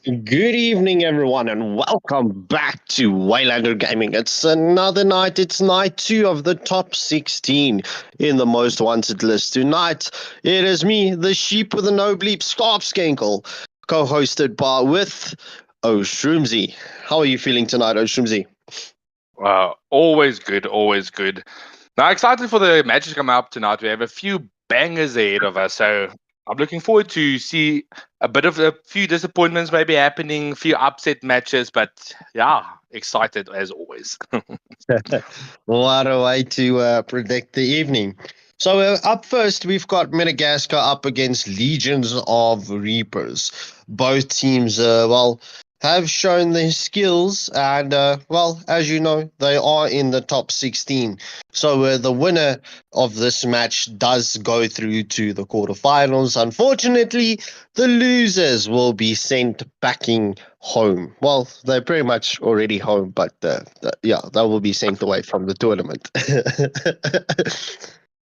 Good evening, everyone, and welcome back to Waylander Gaming. It's another night. It's night 2 of the top 16 in the most wanted list. Tonight, it is me, the sheep with a no bleep Scarpscankle, co-hosted by with Oshroomsy. How are you feeling tonight, Oshroomsy? Always good, always good. Now, excited for the matches come up tonight. We have a few bangers ahead of us, so I'm looking forward to see a few disappointments maybe happening, a few upset matches, but yeah, excited as always. What a way to predict the evening. So, up first, we've got Madagascar up against Legions of Reapers. Both teams, have shown their skills, and, as you know, they are in the top 16. So, the winner of this match does go through to the quarterfinals. Unfortunately, the losers will be sent packing home. Well, they're pretty much already home, but yeah, they will be sent away from the tournament.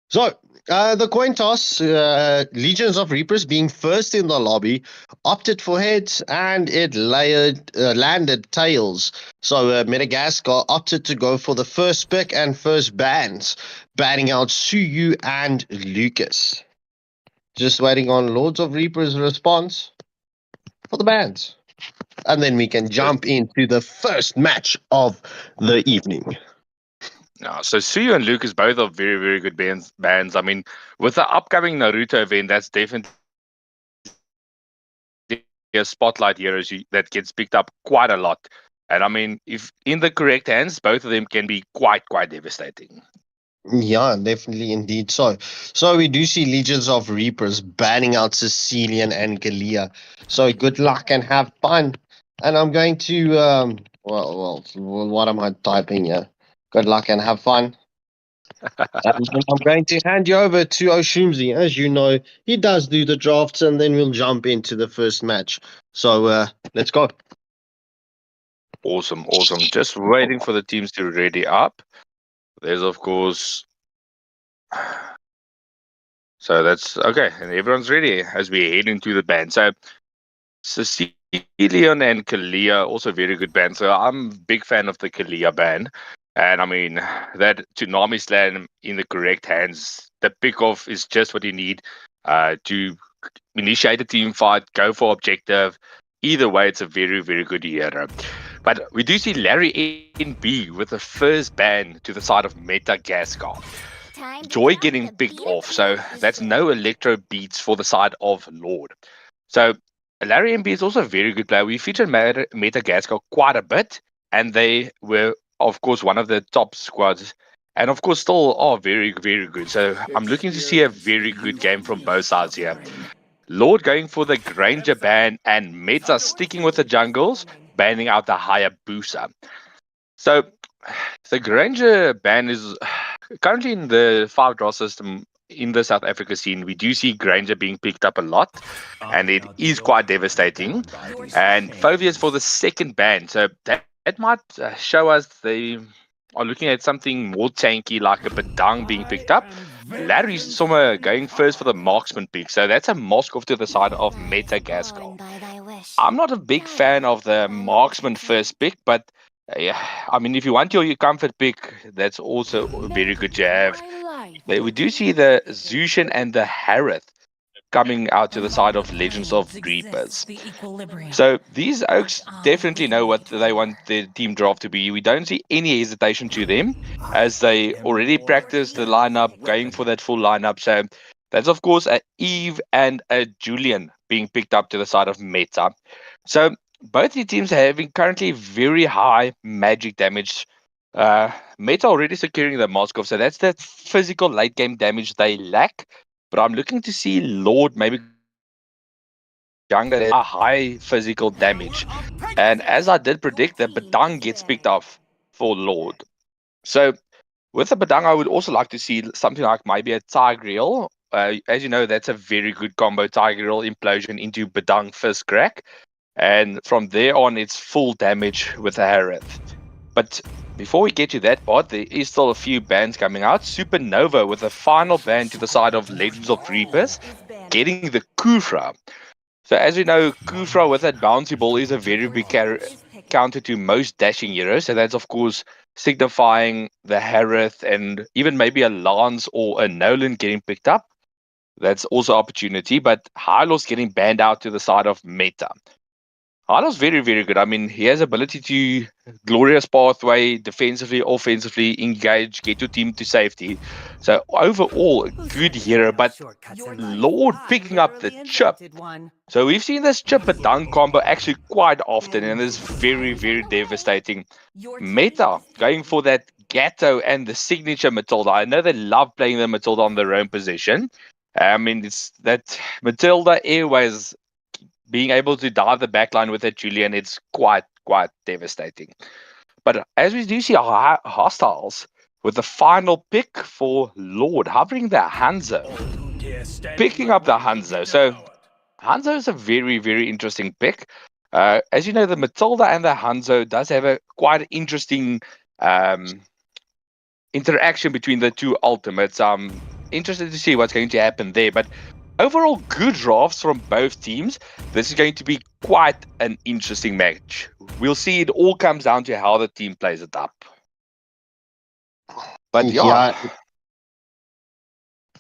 So, the coin toss, Legions of Reapers being first in the lobby, opted for heads and it landed tails. So, Madagascar opted to go for the first pick and first bans, banning out Suyu and Lucas. Just waiting on Lords of Reapers' response for the bans. And then we can So, jump into the first match of the evening. yeah, so Suyu and Lucas both are very, very good bands. I mean, with the upcoming Naruto event, that's definitely a spotlight here that gets picked up quite a lot. And I mean, if in the correct hands, both of them can be quite devastating. Yeah, definitely, indeed. So we do see Legions of Reapers banning out Sicilian and Galia. So good luck and have fun. And I'm going to what am I typing here? Good luck and have fun. And then I'm going to hand you over to Oshumzi. As you know, he does do the drafts, and then we'll jump into the first match. So let's go. Awesome, awesome. Just waiting for the teams to ready up. There's of course, so that's okay, and everyone's ready as we head into the band. So Sicilian and Kalia also very good band. So I'm a big fan of the Kalia band, and I mean that Tsunami Slam in the correct hands, the pick off is just what you need to initiate a team fight, go for objective. Either way, it's a very good hero. But we do see Larry NB with the first ban to the side of Madagascar. Joy getting picked off, so that's no electro beats for the side of Lord. So Larry MB is also a very good player. We featured Madagascar quite a bit, and they were, of course, one of the top squads, and of course, still are very good. So I'm looking to see a very good game from both sides here. Lord going for the Granger ban, and Meta sticking with the jungles, banning out the Hayabusa. So the Granger ban is currently in the 5-draw system in the South Africa scene. We do see Granger being picked up a lot, and it is quite devastating. And Phobia's for the second ban, so that might show us they are looking at something more tanky like a Badang being picked up. Larry's somewhere going first for the marksman pick, so that's a Moskov to the side of Madagascar. I'm not a big fan of the marksman first pick, but yeah, I mean, if you want your comfort pick, that's also very good to have. We do see the Zushin and the Harith coming out to the side of Legends of Reapers. So these Oaks definitely know what they want their team draft to be. We don't see any hesitation to them as they already practice the lineup, going for that full lineup. So that's, of course, a Eve and a Julian being picked up to the side of Meta. So both the teams are having currently very high magic damage. Meta already securing the Moskov, so that's that physical late game damage they lack. But I'm looking to see Lord maybe Younger a high physical damage. And as I did predict, the Badang gets picked off for Lord. So with the Badang, I would also like to see something like maybe a Tigreal. As you know, that's a very good combo, Tigreal implosion into Badang first crack. And from there on, it's full damage with a Harith. But before we get to that part, there is still a few bands coming out. Supernova with a final band to the side of Legends of Reapers, getting the Kufra. So as we know, Kufra with that bouncy ball is a very big counter to most dashing heroes. So that's of course signifying the Harith and even maybe a Lance or a Nolan getting picked up. That's also opportunity. But Hylos getting banned out to the side of Meta. Hylos very, very good. I mean, he has ability to glorious pathway, defensively, offensively, engage, get your team to safety. So overall, a good hero. But Lord picking up the chip. So we've seen this chip and dunk combo actually quite often, and it's very, very devastating. Meta going for that Gatto and the signature Matilda. I know they love playing the Matilda on their own position. I mean, it's that Matilda Airways being able to dive the backline with that Julian. It's quite devastating. But as we do see hostiles with the final pick for Lord hovering the Hanzo, picking up the Hanzo. So Hanzo is a very, very interesting pick. As you know, the Matilda and the Hanzo does have a quite interesting interaction between the two ultimates. I'm interested to see what's going to happen there. But overall, good drafts from both teams. This is going to be quite an interesting match. We'll see. It all comes down to how the team plays it up. But yeah.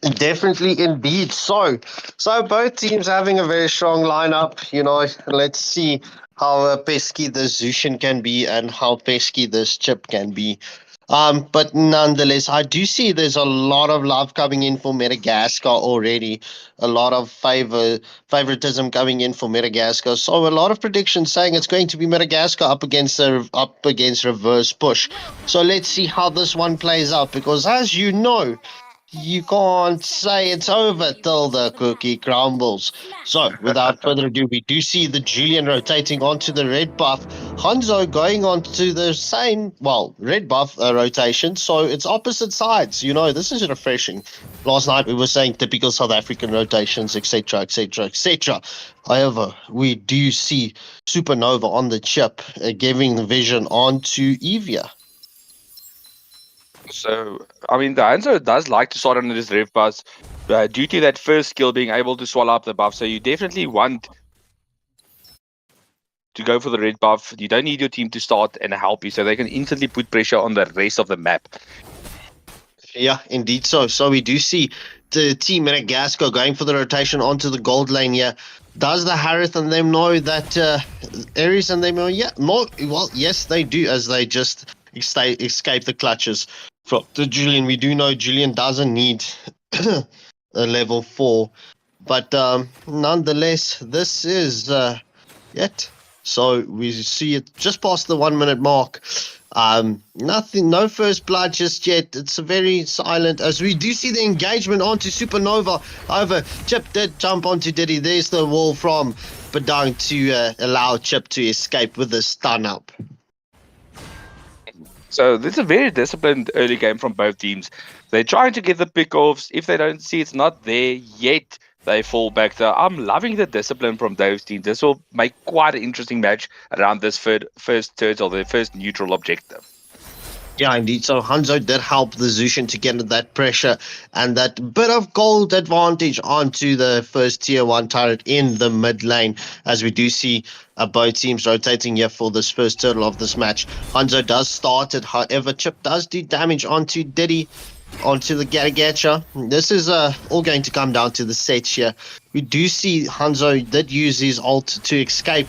Definitely, indeed. So both teams having a very strong lineup. Let's see how pesky the Zushin can be and how pesky this chip can be. But nonetheless, I do see there's a lot of love coming in for Madagascar already. A lot of favoritism coming in for Madagascar. So a lot of predictions saying it's going to be Madagascar up against reverse push. So let's see how this one plays out, because as you know, you can't say it's over till the cookie crumbles. So, without further ado, we do see the Julian rotating onto the red buff. Hanzo going on to the same, red buff rotation. So, it's opposite sides. This is refreshing. Last night we were saying typical South African rotations, etc., etc., etc. However, we do see Supernova on the chip, giving the vision onto Evia. So, I mean, the Hanzo does like to start under this rev pass due to that first skill being able to swallow up the buff. So, you definitely want to go for the red buff. You don't need your team to start and help you, so they can instantly put pressure on the rest of the map. Yeah, indeed so. So, we do see the team Madagascar going for the rotation onto the gold lane here. Does the Harith and them know that Ares and them know? Yeah, more. Well, yes, they do, as they just escape the clutches from the Julian. We do know Julian doesn't need a level 4, but nonetheless, this is it. So we see it just past the 1 minute mark. Nothing, no first blood just yet. It's very silent as we do see the engagement onto Supernova. However, Chip did jump onto Diddy. There's the wall from Badang to allow Chip to escape with the stun up. So this is a very disciplined early game from both teams. They're trying to get the pick-offs. If they don't see it's not there yet, they fall back. So I'm loving the discipline from those teams. This will make quite an interesting match around this first turtle, the first neutral objective. Yeah, indeed. So Hanzo did help the Zushin to get that pressure and that bit of gold advantage onto the first tier 1 turret in the mid lane, as we do see both teams rotating here for this first turtle of this match. Hanzo does start it, however, Chip does do damage onto Diddy, onto the Gatcha. This is all going to come down to the sets here. We do see Hanzo did use his ult to escape.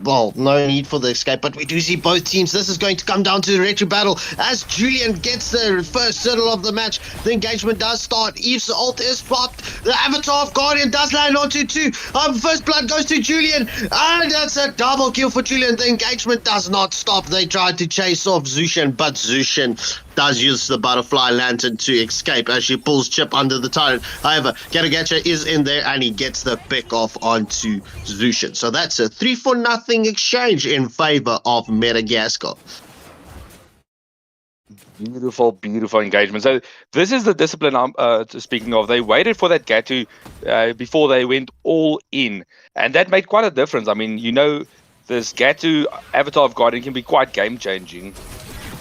Well, no need for the escape, but we do see both teams. This is going to come down to the retro battle as Julian gets the first turtle of the match. The engagement does start. Eve's ult is popped. The avatar of Guardian does land onto 2. First blood goes to Julian, and that's a double kill for Julian. The engagement does not stop. They tried to chase off Zushin, but Zushin does use the butterfly lantern to escape as she pulls Chip under the turret. However, Gatagacha is in there and he gets the pick off onto Zushin. So that's a 3-for-0 exchange in favor of Madagascar. Beautiful engagement. So this is the discipline I'm speaking of. They waited for that Gatu before they went all in, and that made quite a difference. I mean, this Gatu avatar of Guardian can be quite game changing.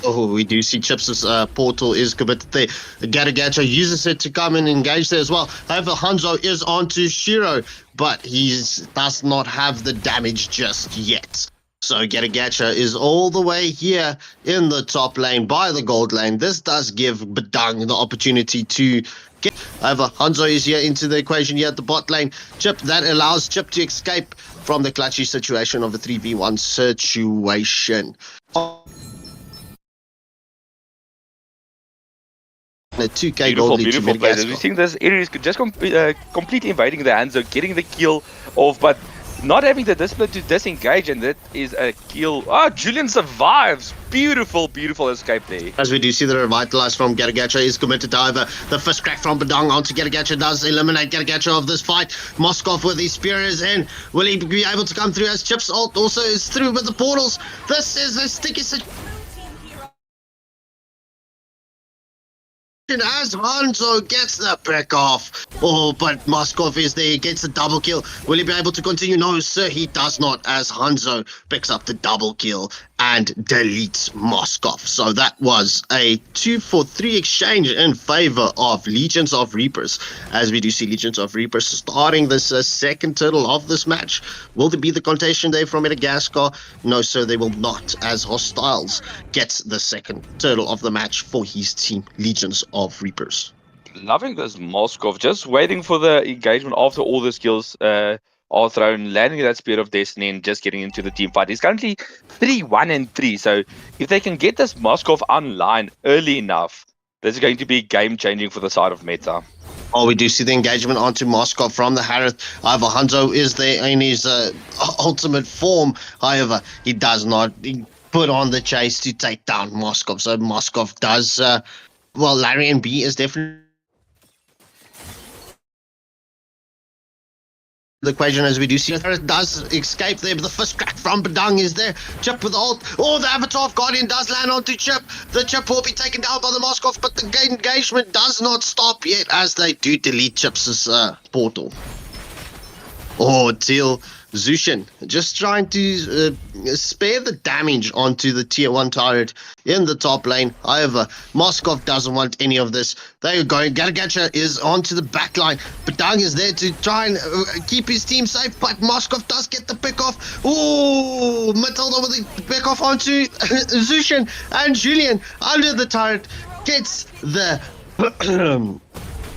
Oh, we do see Chips' portal is committed there. Garagacha uses it to come and engage there as well. However, Hanzo is onto Shiro, but he does not have the damage just yet. So Garagacha is all the way here in the top lane by the gold lane. This does give Badang the opportunity to get. However, Hanzo is here into the equation here at the bot lane. Chip, that allows Chip to escape from the clutchy situation of a 3v1 situation. A 2k gold lead to Beautiful play. We Madagascar. think this area is just completely invading the Hanzo, getting the kill off, but not having the discipline to disengage, and that is a kill. Ah, Julian survives. Beautiful escape there. As we do see the revitalize from Garagacha is committed. However, the first crack from Badang onto Garagacha does eliminate Garagacha of this fight. Moskov with his spear is in. Will he be able to come through as Chips ult also is through with the portals? This is a sticky situation. As Hanzo gets the pick off. Oh, but Moskov is there, gets the double kill. Will he be able to continue? No, sir, he does not, as Hanzo picks up the double kill and deletes Moskov. So that was a 2-for-3 exchange in favor of Legions of Reapers. As we do see Legions of Reapers starting this second turtle of this match. Will there be the contention there from Madagascar? No, sir, they will not, as Hostiles gets the second turtle of the match for his team, Legions of Reapers. Loving this Moskov, just waiting for the engagement after all the skills are thrown, landing that Spear of Destiny and just getting into the team fight. He's currently 3-1-3, so if they can get this Moskov online early enough, this is going to be game-changing for the side of Meta. Oh, we do see the engagement onto Moskov from the Harith. However, Hanzo is there in his ultimate form. However, he does not put on the chase to take down Moskov. So Moskov does... well, Larry and B is definitely the equation, as we do see. It does escape there, but the first crack from Badang is there. Chip with ult. Oh, the Avatar of Guardian does land onto Chip. The Chip will be taken down by the Moskov, but the engagement does not stop yet as they do delete Chip's portal. Oh, Teal Zushin just trying to spare the damage onto the tier 1 turret in the top lane. However, Moskov doesn't want any of this. They're going. Garagacha is onto the back line. Badang is there to try and keep his team safe, but Moskov does get the pick off. Oh, Matilda with the pick off onto Zushin, and Julian under the turret gets the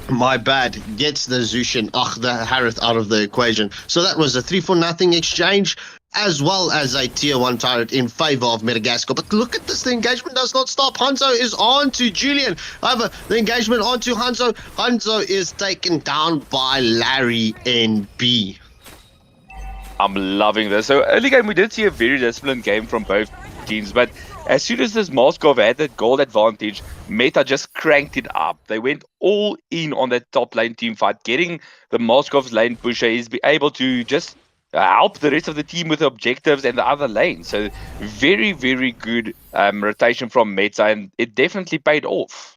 my bad, gets the Zushin, the Harith out of the equation. So that was a 3-for-0 exchange, as well as a tier 1 turret in favor of Madagascar. But look at this, the engagement does not stop. Hanzo is on to Julian. However, the engagement onto Hanzo. Hanzo is taken down by Larry NB. I'm loving this. So early game, we did see a very disciplined game from both teams, but as soon as this Moskov had that gold advantage, Meta just cranked it up. They went all in on that top lane team fight, getting the Moskov's lane pusher. He's be able to just help the rest of the team with objectives and the other lanes. So very, very good rotation from Meta, and it definitely paid off.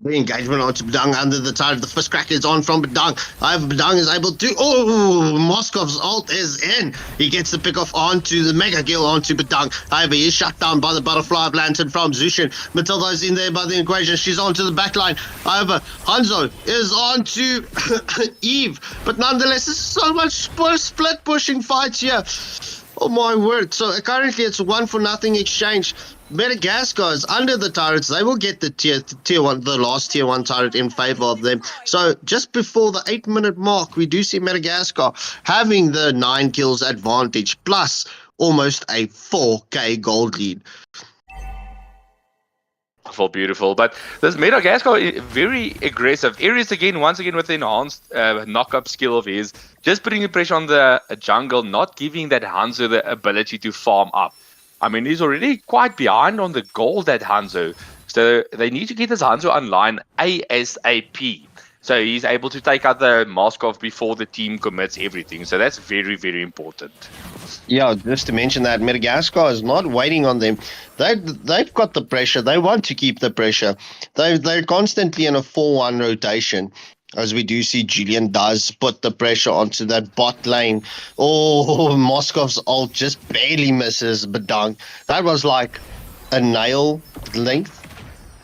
The engagement onto Badang under the turret. The first crack is on from Badang. However, Badang is able to... Oh, Moskov's ult is in. He gets the pick off onto the mega kill onto Badang. However, he is shut down by the butterfly of lantern from Zushin. Matilda is in there by the equation. She's onto the back line. However, Hanzo is onto Eve. But nonetheless, there's so much split pushing fights here. Oh my word. So currently it's a 1-for-0 exchange. Madagascar is under the turrets. They will get the tier 1, the last tier 1 turret in favor of them. So just before the 8-minute mark, we do see Madagascar having the 9 kills advantage, plus almost a 4k gold lead. Beautiful. But this Madagascar is very aggressive. Ares again, once again with the enhanced knock-up skill of his, just putting the pressure on the jungle, not giving that Hanzo the ability to farm up. I mean, he's already quite behind on the gold at Hanzo. So they need to get this Hanzo online ASAP. So he's able to take out the Moskov before the team commits everything. So that's very, very important. Yeah, just to mention that Madagascar is not waiting on them. They've got the pressure. They want to keep the pressure. They're constantly in a 4-1 rotation. As we do see, Julian does put the pressure onto that bot lane. Oh, Moskov's ult just barely misses Badang. That was like a nail length,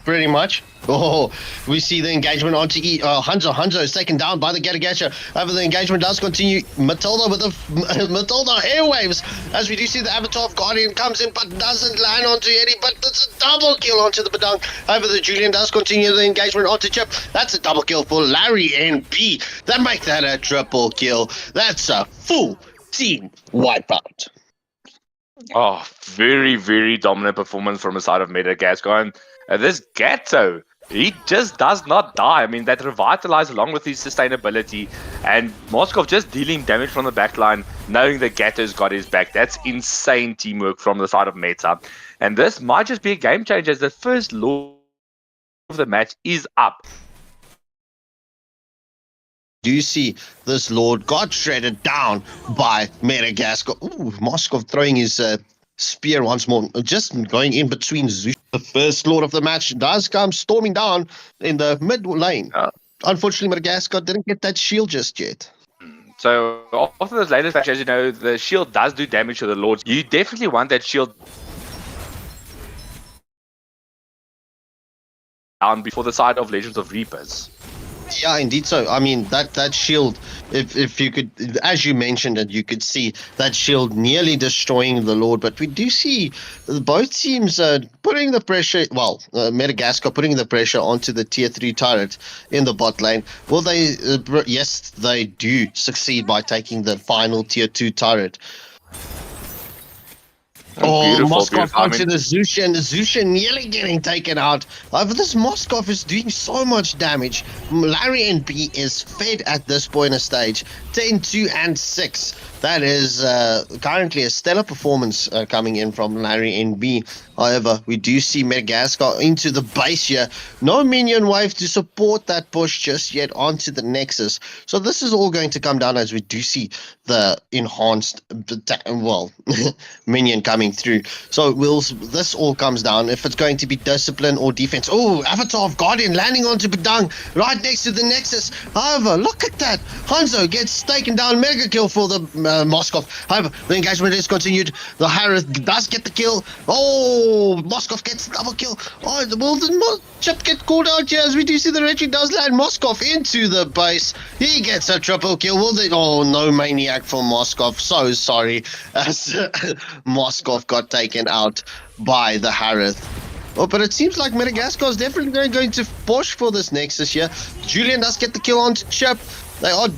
pretty much. Oh, we see the engagement onto Hanzo. Hanzo is taken down by the Getagasha. However, the engagement does continue. Matilda with the Matilda airwaves. As we do see the Avatar of Guardian comes in, but doesn't land onto Eddie. But it's a double kill onto the Badang. However, the Julian does continue the engagement onto Chip. That's a double kill for Larry and B. That make that a triple kill. That's a full team wipeout. Oh, very, very dominant performance from the side of Madagascar. And this Gatto, he just does not die. I mean, that revitalized along with his sustainability. And Moskov just dealing damage from the backline, knowing that Gatto's got his back. That's insane teamwork from the side of Meta. And this might just be a game changer as the first law of the match is up. Do you see this Lord got shredded down by Madagascar? Ooh, Moskov throwing his spear once more, just going in between Zeus. The first Lord of the match does come storming down in the mid lane. Unfortunately, Madagascar didn't get that shield just yet. So after this latest patch, as you know, the shield does do damage to the Lords. You definitely want that shield down before the side of Legends of Reapers. Yeah, indeed. So, I mean, that shield, if you could, as you mentioned it, you could see that shield nearly destroying the Lord. But we do see both teams putting the pressure, Madagascar putting the pressure onto the tier 3 turret in the bot lane. Will they? Yes, they do succeed by taking the final tier 2 turret. Oh, Moskov onto the Zusha, and the Zusha nearly getting taken out. However, this Moskov is doing so much damage. Larry and B is fed at this point of stage. 10, 2, and 6. That is currently a stellar performance coming in from Larry and B. However, we do see Madagascar into the base here. No minion wave to support that push just yet onto the Nexus. So this is all going to come down as we do see the enhanced, minion coming through. So this all comes down if it's going to be discipline or defense. Oh, Avatar of Guardian landing onto Badang right next to the Nexus. However, look at that. Hanzo gets taken down. Mega kill for the Moskov. However, the engagement is continued. The Harris does get the kill. Oh, Moskov gets the double kill. Oh, will the Chip get called out here as we do see the Retry does land Moskov into the base. He gets a triple kill. Oh, no maniac for Moskov. So sorry as Moskov got taken out by the Harith. Oh, but it seems like Madagascar is definitely going to push for this Nexus here. Julian does get the kill onto Chip. They are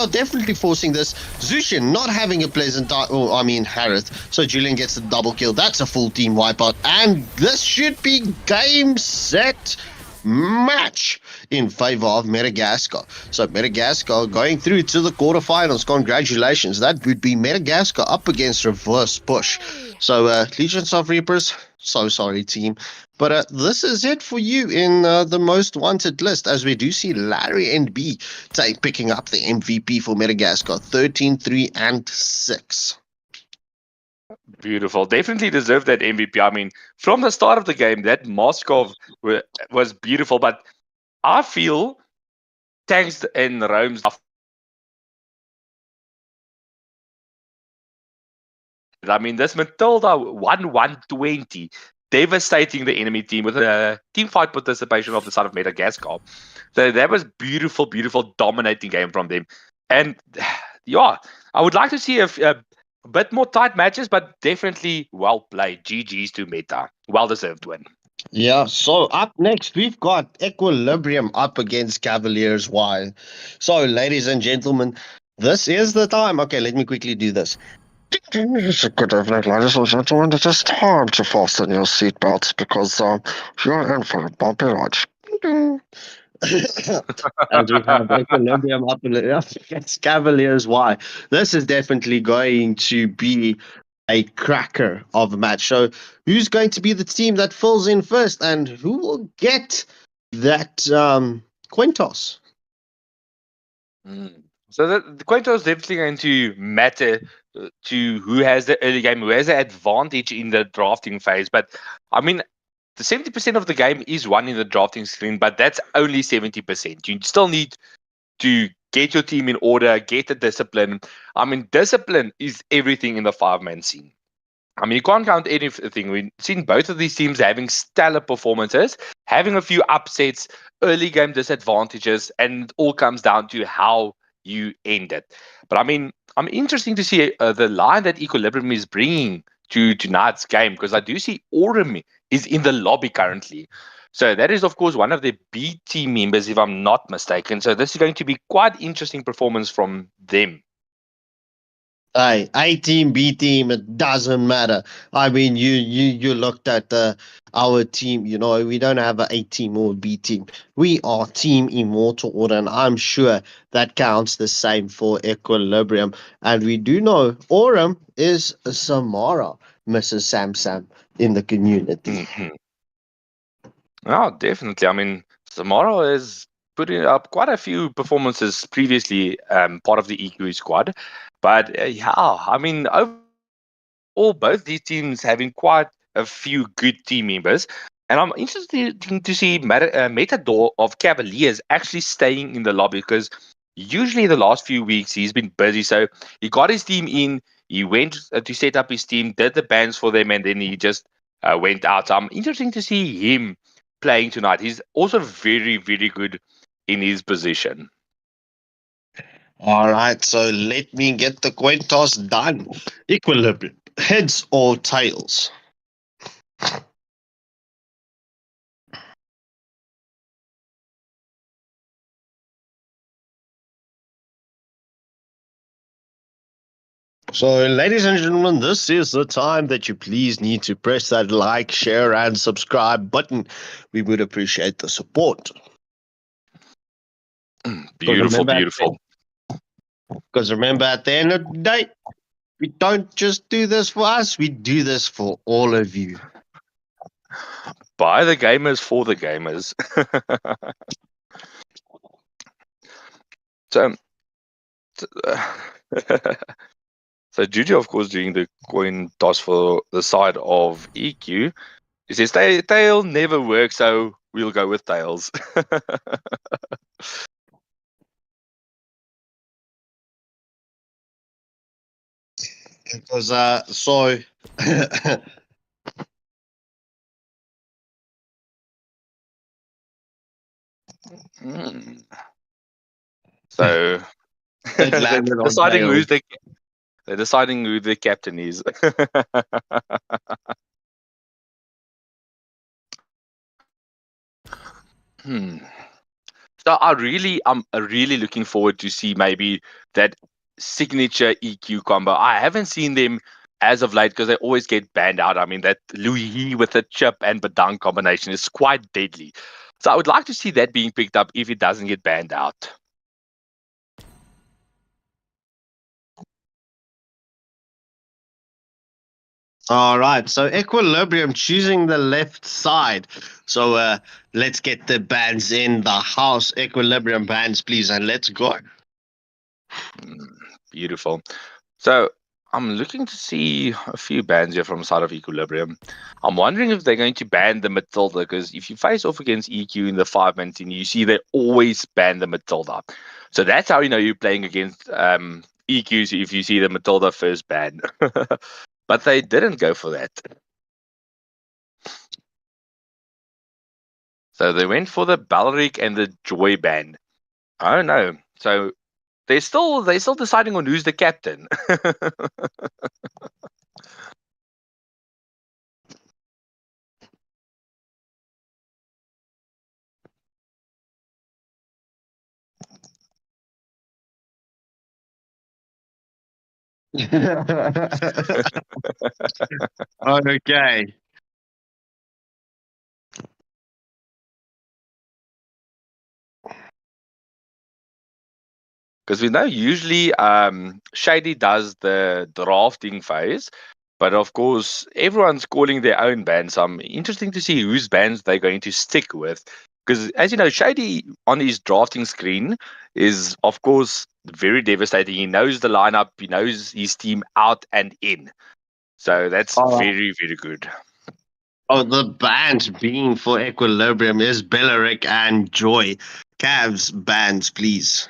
definitely forcing this. Zushin not having a pleasant time. Oh, I mean Harith. So Julian gets the double kill. That's a full team wipeout. And this should be game, set, match in favor of Madagascar. So Madagascar going through to the quarterfinals. Congratulations. That would be Madagascar up against Reverse Push. So Legions of Reapers, so sorry team. But this is it for you in the most wanted list, as we do see Larry and B picking up the MVP for Madagascar, 13, 3, and 6. Beautiful. Definitely deserved that MVP. I mean, from the start of the game, that Moskov was beautiful. But I feel Tanks and Rome's. I mean, this Matilda 1-1-20, devastating the enemy team with a team fight participation of the side of Madagascar. So that was beautiful, beautiful, dominating game from them. And yeah, I would like to see a bit more tight matches, but definitely well played. GG's to Meta. Well deserved win. Yeah, so up next, we've got Equilibrium up against Cavaliers Y. So, ladies and gentlemen, this is the time. Okay, let me quickly do this. Good evening, ladies and gentlemen. It is time to fasten your seatbelts because you're in for a bumpy ride. As we have Equilibrium up against Cavaliers Y. This is definitely going to be a cracker of a match. So, who's going to be the team that fills in first, and who will get that coin toss? So the coin toss is definitely going to matter to who has the early game, who has the advantage in the drafting phase. But I mean, the 70% of the game is won in the drafting screen, but that's only 70%. You still need to get your team in order, get the discipline. I mean, discipline is everything in the 5-man scene. I mean, you can't count anything. We've seen both of these teams having stellar performances, having a few upsets, early game disadvantages, and it all comes down to how you end it. But I mean, I'm interesting to see the line that Equilibrium is bringing to tonight's game, because I do see Aurum is in the lobby currently. So that is, of course, one of the B team members, if I'm not mistaken. So this is going to be quite interesting performance from them. Hey, A team, B team, it doesn't matter. I mean, you looked at our team. You know, we don't have an A team or a B team. We are Team Immortal Order, and I'm sure that counts the same for Equilibrium. And we do know Aurum is Samara, Mrs. Sam in the community. Mhm. Oh, definitely. I mean, Samara is putting up quite a few performances previously, part of the EQ squad. But yeah, I mean, overall, both these teams having quite a few good team members. And I'm interested to see Metador of Cavaliers actually staying in the lobby, because usually the last few weeks he's been busy. So he got his team in, he went to set up his team, did the bans for them, and then he just went out. So I'm interested to see him playing tonight. He's also very, very good in his position. All right, so let me get the coin toss done. Equilibrium, heads or tails? So, ladies and gentlemen, this is the time that you please need to press that like, share, and subscribe button. We would appreciate the support. Beautiful, beautiful. Because remember, at the end of the day, we don't just do this for us, we do this for all of you. By the gamers, for the gamers. So, so Juju, of course, doing the coin toss for the side of EQ. He says tail never works, so we'll go with tails. Because, so. Mm. So It they're landed on deciding tails. they're deciding who the captain is. Hmm. So I'm really looking forward to see maybe that signature EQ combo. I haven't seen them as of late, because they always get banned out. I mean, that Louis with the chip and Badang combination is quite deadly. So I would like to see that being picked up if it doesn't get banned out. All right, so Equilibrium choosing the left side. So let's get the bands in the house. Equilibrium bands, please, and let's go. Beautiful. So I'm looking to see a few bans here from the side of Equilibrium. I'm wondering if they're going to ban the Matilda, because if you face off against EQ in the 5-man team, you see they always ban the Matilda. So that's how you know you're playing against EQs, if you see the Matilda first ban. But they didn't go for that. So they went for the Balric and the Joy ban. Oh no. So they're still deciding on who's the captain. Okay. Because we know usually Shady does the drafting phase, but of course everyone's calling their own bands. So I'm interesting to see whose bands they're going to stick with. Because as you know, Shady on his drafting screen is of course very devastating. He knows the lineup, he knows his team out and in. So that's All right. very, very good. Oh, the bands being for Equilibrium is Belleric and Joy. Cavs bands, please.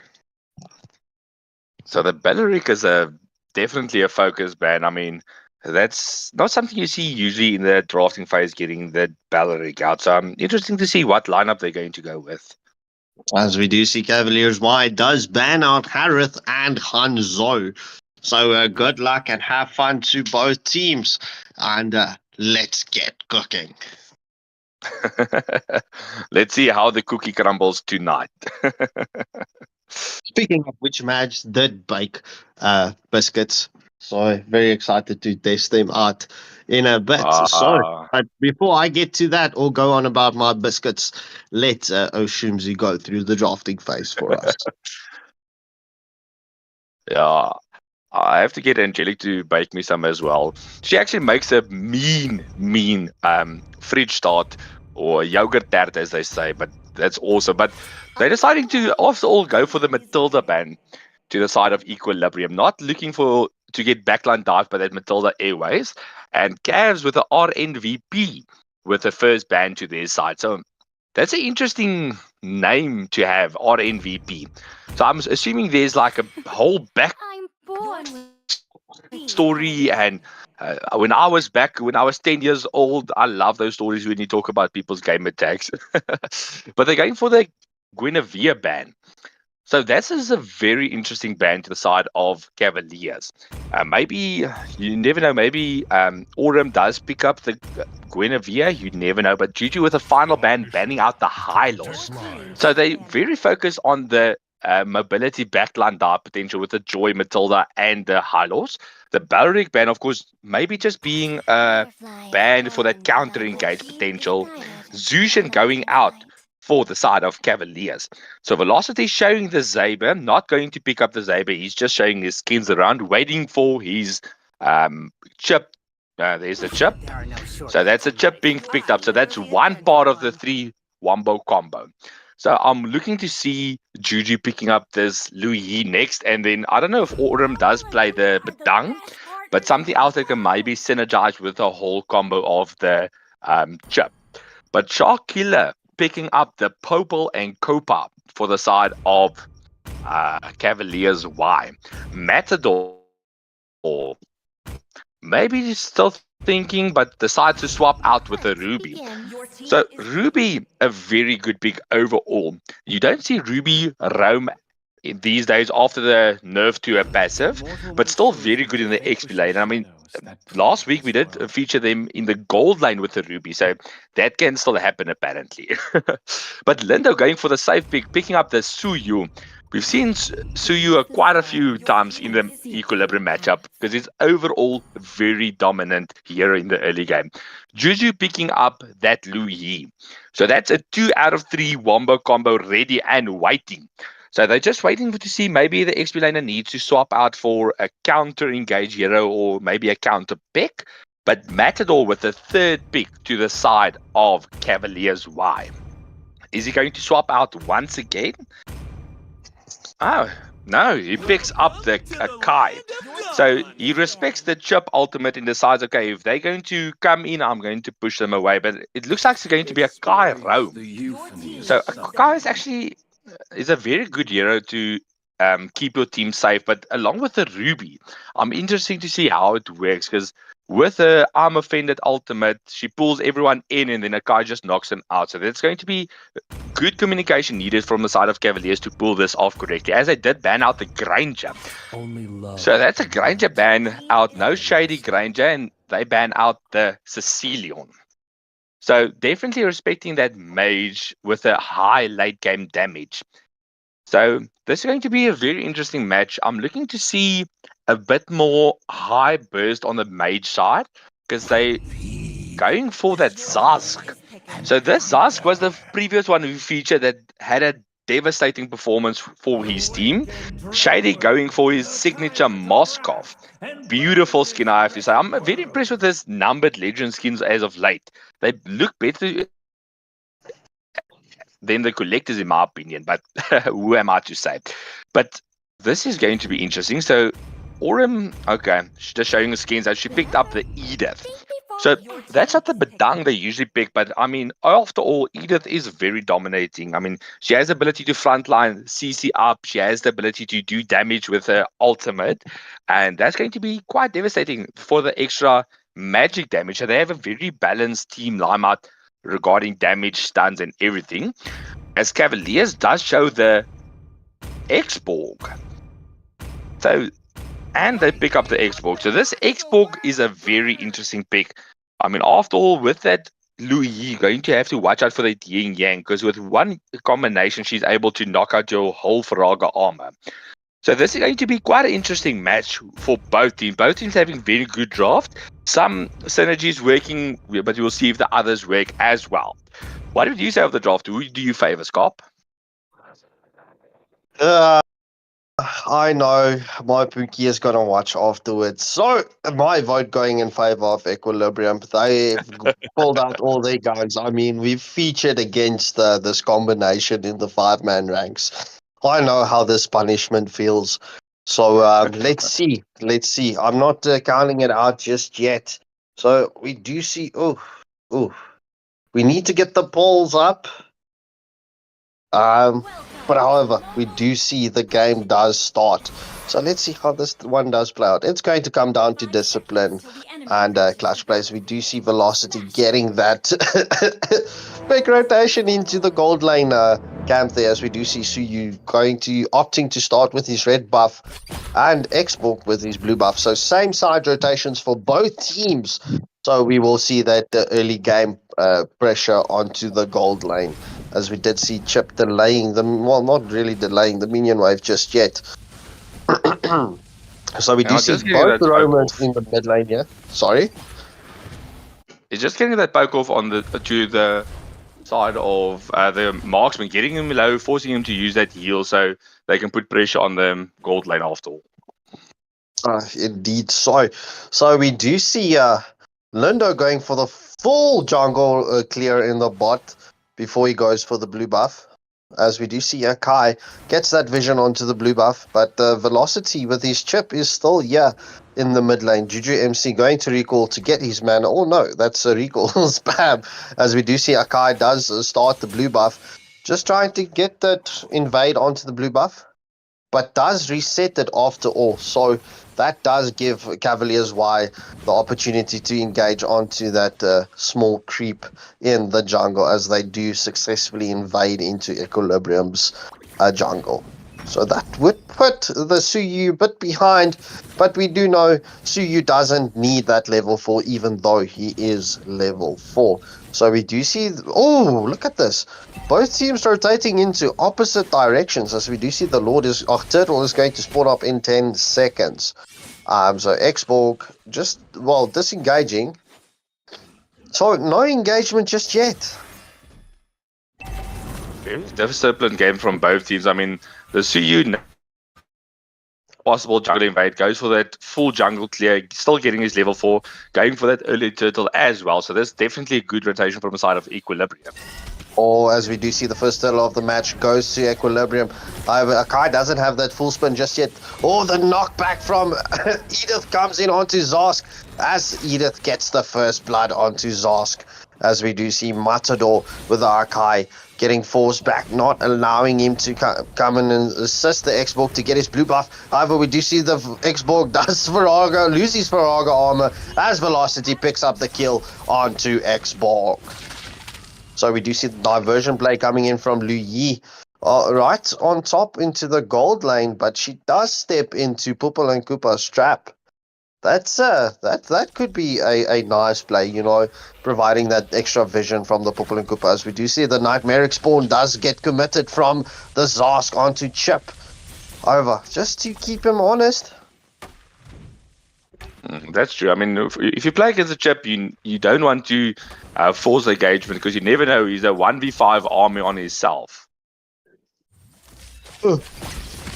So the Belleric is a definitely a focus band. I mean, That's not something you see usually in the drafting phase, getting the Balearic out. So interesting to see what lineup they're going to go with. As we do see Cavaliers wide does ban out Harith and Hanzo. So good luck and have fun to both teams. And let's get cooking. Let's see how the cookie crumbles tonight. Speaking of which, Madge did bake biscuits. So very excited to test them out in a bit. So Ah, before I get to that or go on about my biscuits, let Oshumzi go through the drafting phase for us. yeah. I have to get Angelic to bake me some as well. She actually makes a mean fridge tart or yogurt tart, as they say. But that's awesome. But they're deciding to, after all, go for the Matilda ban to the side of Equilibrium, not looking for to get backline dive by that Matilda Airways, and Cavs with the RNVP with the first ban to their side. So that's an interesting name to have, RNVP. So I'm assuming there's like a whole back story. And when I was 10 years old, I love those stories when you talk about people's game attacks. But they're going for the Guinevere ban. So this is a very interesting ban to the side of Cavaliers. Maybe, you never know, maybe Aurum does pick up the Guinevere, you never know. But Juju with a final ban banning out the high loss. So they very focused on the mobility backline dart potential with the Joy, Matilda, and the high loss. The Balric ban, of course, maybe just being banned for that counter engage potential. Zushin going out for the side of Cavaliers. So Velocity showing the Zaber, not going to pick up the Zaber. He's just showing his skins around, waiting for his chip. There's the chip. So that's a chip being picked up. So that's one part of the 3 Wombo combo. So I'm looking to see Juju picking up this Louis next. And then I don't know if Aurum does play the Badang, but something else that can maybe synergize with the whole combo of the chip. But Shark Killer picking up the Popal and Copa for the side of Cavaliers Y. Matador, maybe he's still thinking, but decides to swap out with a Ruby. So Ruby, a very good pick overall. You don't see Ruby roam these days after the nerf to a passive, but still very good in the XP lane. I mean, last week we did feature them in the gold lane with the Ruby, so that can still happen apparently. But Lindo going for the safe pick, picking up the Suyu. We've seen Suyu quite a few times in the Equilibrium matchup because he's overall very dominant here in the early game. Juju picking up that Louis. So that's a 2 out of 3 Wombo combo ready and waiting. So they're just waiting to see maybe the XP laner needs to swap out for a counter engage hero or maybe a counter pick. But Matador with the third pick to the side of Cavaliers Y. Is he going to swap out once again? Oh, no, he picks up the Kai. So he respects the chip ultimate and decides, okay, if they're going to come in, I'm going to push them away. But it looks like it's going to be a Kai roam. So Kai is actually is a very good hero to keep your team safe. But along with the Ruby, I'm interested to see how it works because with her armor fended ultimate, she pulls everyone in and then Akai just knocks them out. So there's going to be good communication needed from the side of Cavaliers to pull this off correctly, as they did ban out the Granger. So that's a Granger ban out, no Shady Granger, and they ban out the Sicilian. So definitely respecting that mage with a high late game damage. So this is going to be a very interesting match. I'm looking to see a bit more high burst on the mage side because they going for that Zask. So this Zask was the previous one who featured that had a devastating performance for his team. Shady going for his signature Moskov. Beautiful skin, I have to say. I'm very impressed with his numbered legend skins as of late. They look better than the collectors, in my opinion, but who am I to say? But this is going to be interesting. So Aurum, okay, just showing the skins that she picked up the Edith. So that's not the bedang they usually pick, but I mean, after all, Edith is very dominating. I mean, she has the ability to frontline CC up, she has the ability to do damage with her ultimate, and that's going to be quite devastating for the extra magic damage. So they have a very balanced team lineup regarding damage, stuns, and everything. As Cavaliers does show the X-Borg. So and they pick up the Xborg. So this Xborg is a very interesting pick. I mean, after all, with that Louis, you're going to have to watch out for the yin yang because with one combination, she's able to knock out your whole Faraga armor. So this is going to be quite an interesting match for both teams. Both teams having very good draft. Some synergies working, but we'll see if the others work as well. What did you say of the draft? Who do you favor, Scop? I know my Pookie is going to watch afterwards. So, my vote going in favor of Equilibrium. They've pulled out all their guns. I mean, we've featured against this combination in the 5-man ranks. I know how this punishment feels. So, let's see. Let's see. I'm not counting it out just yet. So, we do see. Oh, we need to get the polls up. But however, we do see the game does start. So let's see how this one does play out. It's going to come down to discipline and clutch plays. We do see Velocity getting that big rotation into the gold lane camp there, as we do see Suyu opting to start with his red buff and Xborg with his blue buff. So same side rotations for both teams. So we will see that early game pressure onto the gold lane, as we did see Chip delaying them. Well, not really delaying the minion wave just yet. So we do see both the Romans in the mid lane here. Sorry? It's just getting that poke off on to the side of the marksman, getting him low, forcing him to use that heal so they can put pressure on the gold lane after all. Indeed. So we do see Lindo going for the full jungle clear in the bot before he goes for the blue buff. As we do see Kai gets that vision onto the blue buff, but the Velocity with his chip is still here in the mid lane. Juju MC going to recall to get his mana. Oh no, that's a recall spam. As we do see Kai does start the blue buff, just trying to get that invade onto the blue buff, but does reset it after all. So that does give Cavaliers Y the opportunity to engage onto that small creep in the jungle, as they do successfully invade into Equilibrium's jungle. So that would put the Suyu a bit behind, but we do know Suyu doesn't need that level 4, even though he is level 4. So we do see, oh, look at this. Both teams rotating into opposite directions, as we do see the Turtle is going to spawn up in 10 seconds. So Xborg just, disengaging. So no engagement just yet. Very disciplined game from both teams. I mean, the Suyu possible jungle invade goes for that full jungle clear, still getting his level 4, going for that early turtle as well. So there's definitely a good rotation from the side of Equilibrium. Or as we do see, the first turtle of the match goes to Equilibrium. However, Akai doesn't have that full spin just yet. Oh, the knockback from Edith comes in onto Zarsk, as Edith gets the first blood onto Zarsk. As we do see Matador with the Akai getting forced back, not allowing him to come in and assist the Xborg to get his blue buff. However, we do see the Xborg loses Faraga armor, as Velocity picks up the kill onto Xborg. So we do see the diversion play coming in from Lu Yi, right on top into the gold lane, but she does step into Pupil and Koopa's trap. That's that could be a nice play, providing that extra vision from the Pupil and Koopa. As we do see the Nightmaric spawn does get committed from the Zarsk onto Chip. However, just to keep him honest. That's true. I mean, if you play against a Chip, you don't want to force engagement, because you never know, he's a 1v5 army on himself.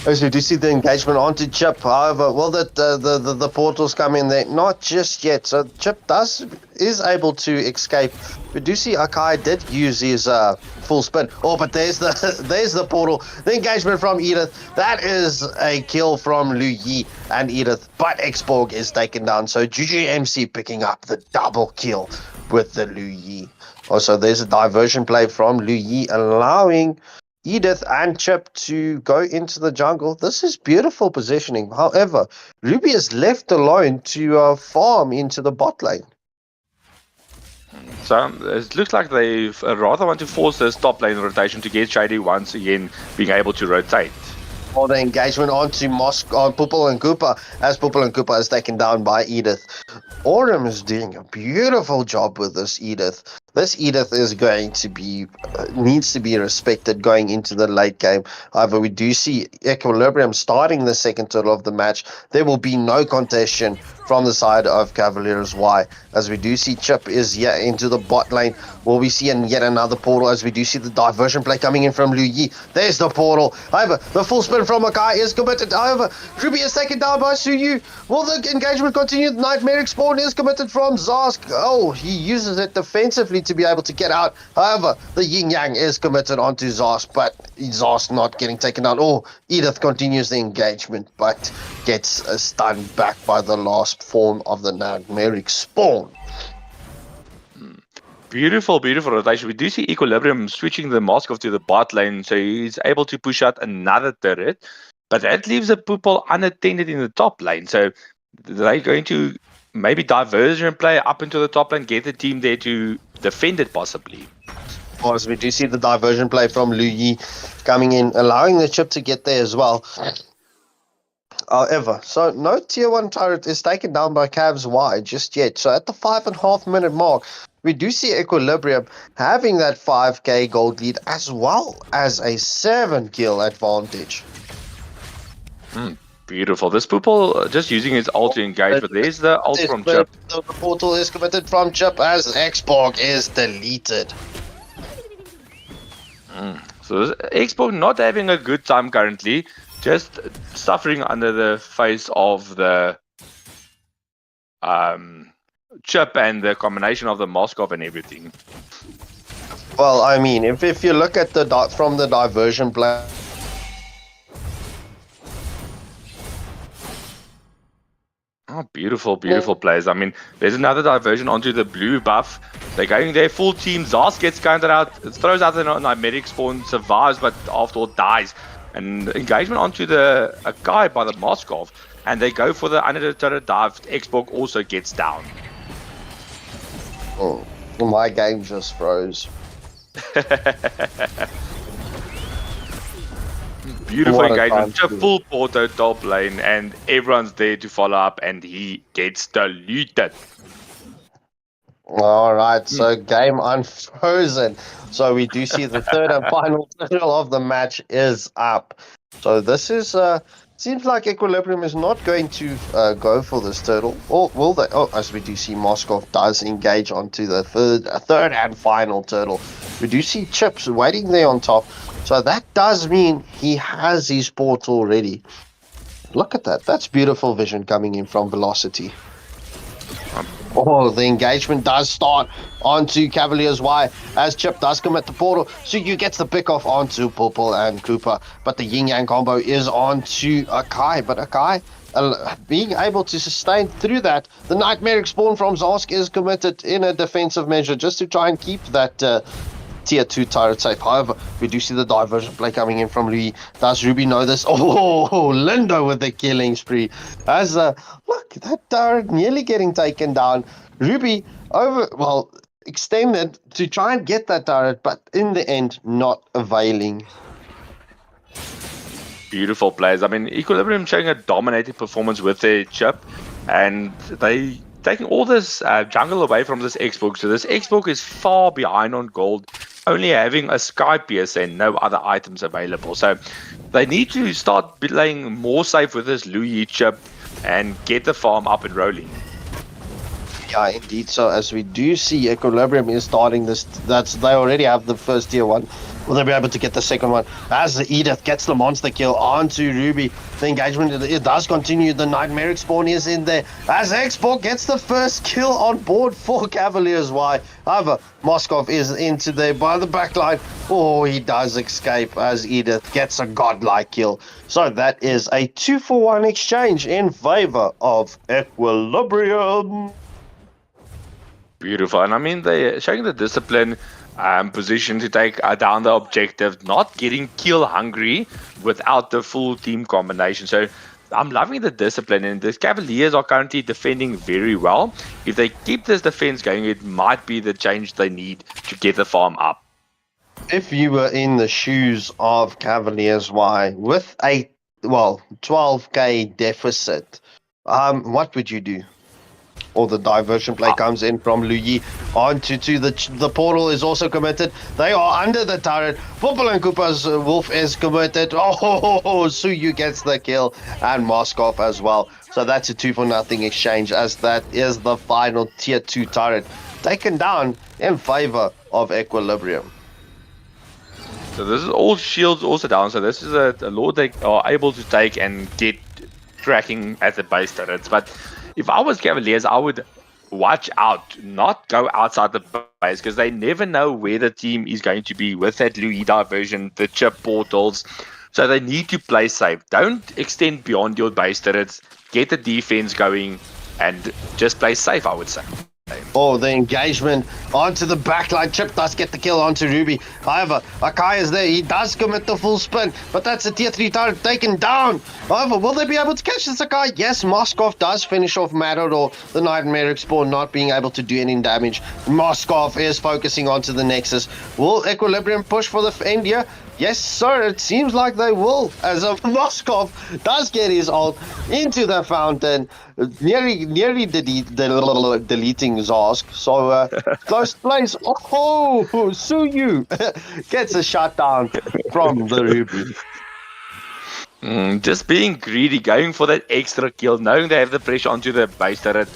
As we do see the engagement onto Chip, however, will the portals come in there? Not just yet. So Chip is able to escape. We do see Akai did use his full spin. Oh, but there's the portal. The engagement from Edith. That is a kill from Lu Yi and Edith. But Xborg is taken down. So GGMC picking up the double kill with the Lu Yi. Also, there's a diversion play from Lu Yi, allowing Edith and Chip to go into the jungle. This is beautiful positioning. However, Ruby is left alone to farm into the bot lane. So it looks like they rather want to force this top lane rotation to get Shady once again being able to rotate. All the engagement onto Pupil and Cooper, as Pupil and Cooper is taken down by Edith. Aurum is doing a beautiful job with this Edith. This Edith is going to be, needs to be respected going into the late game. However, we do see Equilibrium starting the second turtle of the match. There will be no contestation from the side of Cavaliers. Why? As we do see Chip is here into the bot lane. Will we see yet another portal as we do see the diversion play coming in from Lu Yi. There's the portal. However, the full spin from Makai is committed. However, Ruby is taken down by Suyu. Will the engagement continue? The Nightmare Spawn is committed from Zask. Oh, he uses it defensively to be able to get out. However, the Yin Yang is committed onto Zask, but Zask not getting taken down. Oh, Edith continues the engagement, but gets stunned back by the last form of the Nightmaric Spawn. Beautiful, beautiful rotation. We do see Equilibrium switching the Moskov to the bot lane, so he's able to push out another turret, but that leaves a Pupil unattended in the top lane. So they're going to maybe diversion play up into the top lane, get the team there to defend it possibly. As we do see the diversion play from Lu Yi coming in, allowing the Chip to get there as well. However, so no tier 1 turret is taken down by Cavs Y just yet. So at the 5.5 minute mark, we do see Equilibrium having that 5k gold lead as well as a 7 kill advantage. Beautiful. This Pupil just using his ult to engage, but there's the ult from Chip. The portal is committed from Chip as Xborg is deleted. So Xborg not having a good time currently, just suffering under the face of the Chip and the combination of the Moskov and everything. Well, I mean, if you look at from the diversion play. Oh, beautiful, beautiful plays. I mean, there's another diversion onto the blue buff. They're going there, full team. Zas gets countered out, throws out the Nightmaric Spawn, survives, but after all dies. And engagement onto the guy by the Moskov, and they go for the under the turret dive. Xborg also gets down. Oh, my game just froze. Beautiful engagement, a full porto top lane, and everyone's there to follow up, and he gets deleted. All right, so game unfrozen. So we do see the third and final turtle of the match is up. So this is seems like Equilibrium is not going to go for this turtle, or will they? Oh, as we do see, Moskov does engage onto the third and final turtle. We do see Chips waiting there on top. So that does mean he has his portal ready. Look at that. That's beautiful vision coming in from Velocity. Oh, the engagement does start onto Cavaliers Y as Chip does commit the portal. Suyu gets the pick off onto Pupil and Cooper. But the Yin Yang combo is onto Akai. But Akai being able to sustain through that. The Nightmaric Spawn from Zask is committed in a defensive measure just to try and keep that tier 2 turret safe. However, we do see the diversion play coming in from Ruby. Does Ruby know this? Oh, Lindo with the killing spree. As look, that turret nearly getting taken down. Ruby extended to try and get that turret, but in the end, not availing. Beautiful plays. I mean, Equilibrium showing a dominating performance with their Chip, and they taking all this jungle away from this Xbox. So this Xbox is far behind on gold, only having a Sky Pierce and no other items available. So they need to start playing more safe with this Lu Yi Chip and get the farm up and rolling. Yeah, indeed. So as we do see, Equilibrium is starting this. They already have the first tier 1 Will they be able to get the second one? As Edith gets the monster kill onto Ruby, the engagement it does continue. The Nightmaric Spawn is in there. As Export gets the first kill on board for Cavaliers Y. However, Moskov is into there by the backline. Oh, he does escape as Edith gets a godlike kill. So that is a 2-for-1 exchange in favor of Equilibrium. Beautiful. And I mean, they're showing the discipline, position to take down the objective, not getting kill hungry without the full team combination. So I'm loving the discipline, and the Cavaliers are currently defending very well. If they keep this defense going, it might be the change they need to get the farm up. If you were in the shoes of Cavaliers Y with a 12k deficit, what would you do? Or the diversion play comes in from Luyi onto the portal is also committed. They are under the turret. Pupil and Koopa's Wolf is committed. Oh, Suyu gets the kill and Moskov as well. So that's a 2-for-0 exchange, as that is the final tier 2 turret taken down in favor of Equilibrium. So this is all shields also down. So this is a lord they are able to take and get tracking at the base turrets. But if I was Cavaliers, I would watch out, not go outside the base, because they never know where the team is going to be with that Louis diversion, the chip portals. So they need to play safe. Don't extend beyond your base turrets. Get the defense going and just play safe, I would say. Oh, the engagement onto the backline. Chip does get the kill onto Ruby. However, Akai is there. He does commit the full spin, but that's a tier 3 turret taken down. However, will they be able to catch this Akai? Yes, Moskov does finish off Matador, the Nightmaric Spawn, not being able to do any damage. Moskov is focusing onto the Nexus. Will Equilibrium push for the end here? Yes, sir, it seems like they will, as Moskov does get his ult into the fountain, nearly deleting Zosk. So, close place. Oh, Suyu gets a shutdown from the Ruby. Just being greedy, going for that extra kill, knowing they have the pressure onto the base turret.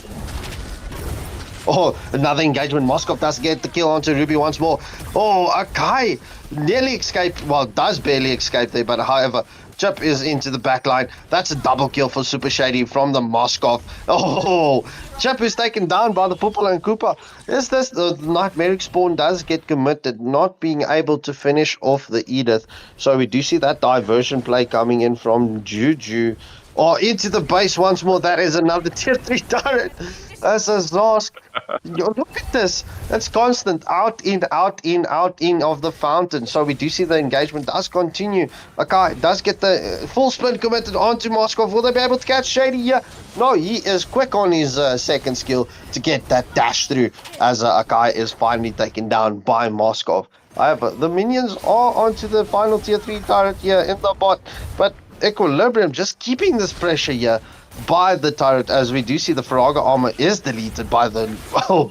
Oh, another engagement. Moskov does get the kill onto Ruby once more. Oh, Akai nearly escaped. Well, does barely escape there, but however, Chip is into the back line. That's a double kill for Super Shady from the Moskov. Oh, Chip is taken down by the Pupil and Koopa. Is this the Nightmaric Spawn does get committed, not being able to finish off the Edith. So we do see that diversion play coming in from Juju. Oh, into the base once more. That is another tier 3 turret. That's a Zosk. Look at this. That's constant. Out, in of the fountain. So we do see the engagement does continue. Okay, does get the full spin committed onto Moskov. Will they be able to catch Shady here? No, he is quick on his second skill to get that dash through, as Akai is finally taken down by Moskov. However, the minions are onto the final tier 3 turret here in the bot, but Equilibrium just keeping this pressure here by the turret, as we do see the Faraga armor is deleted by the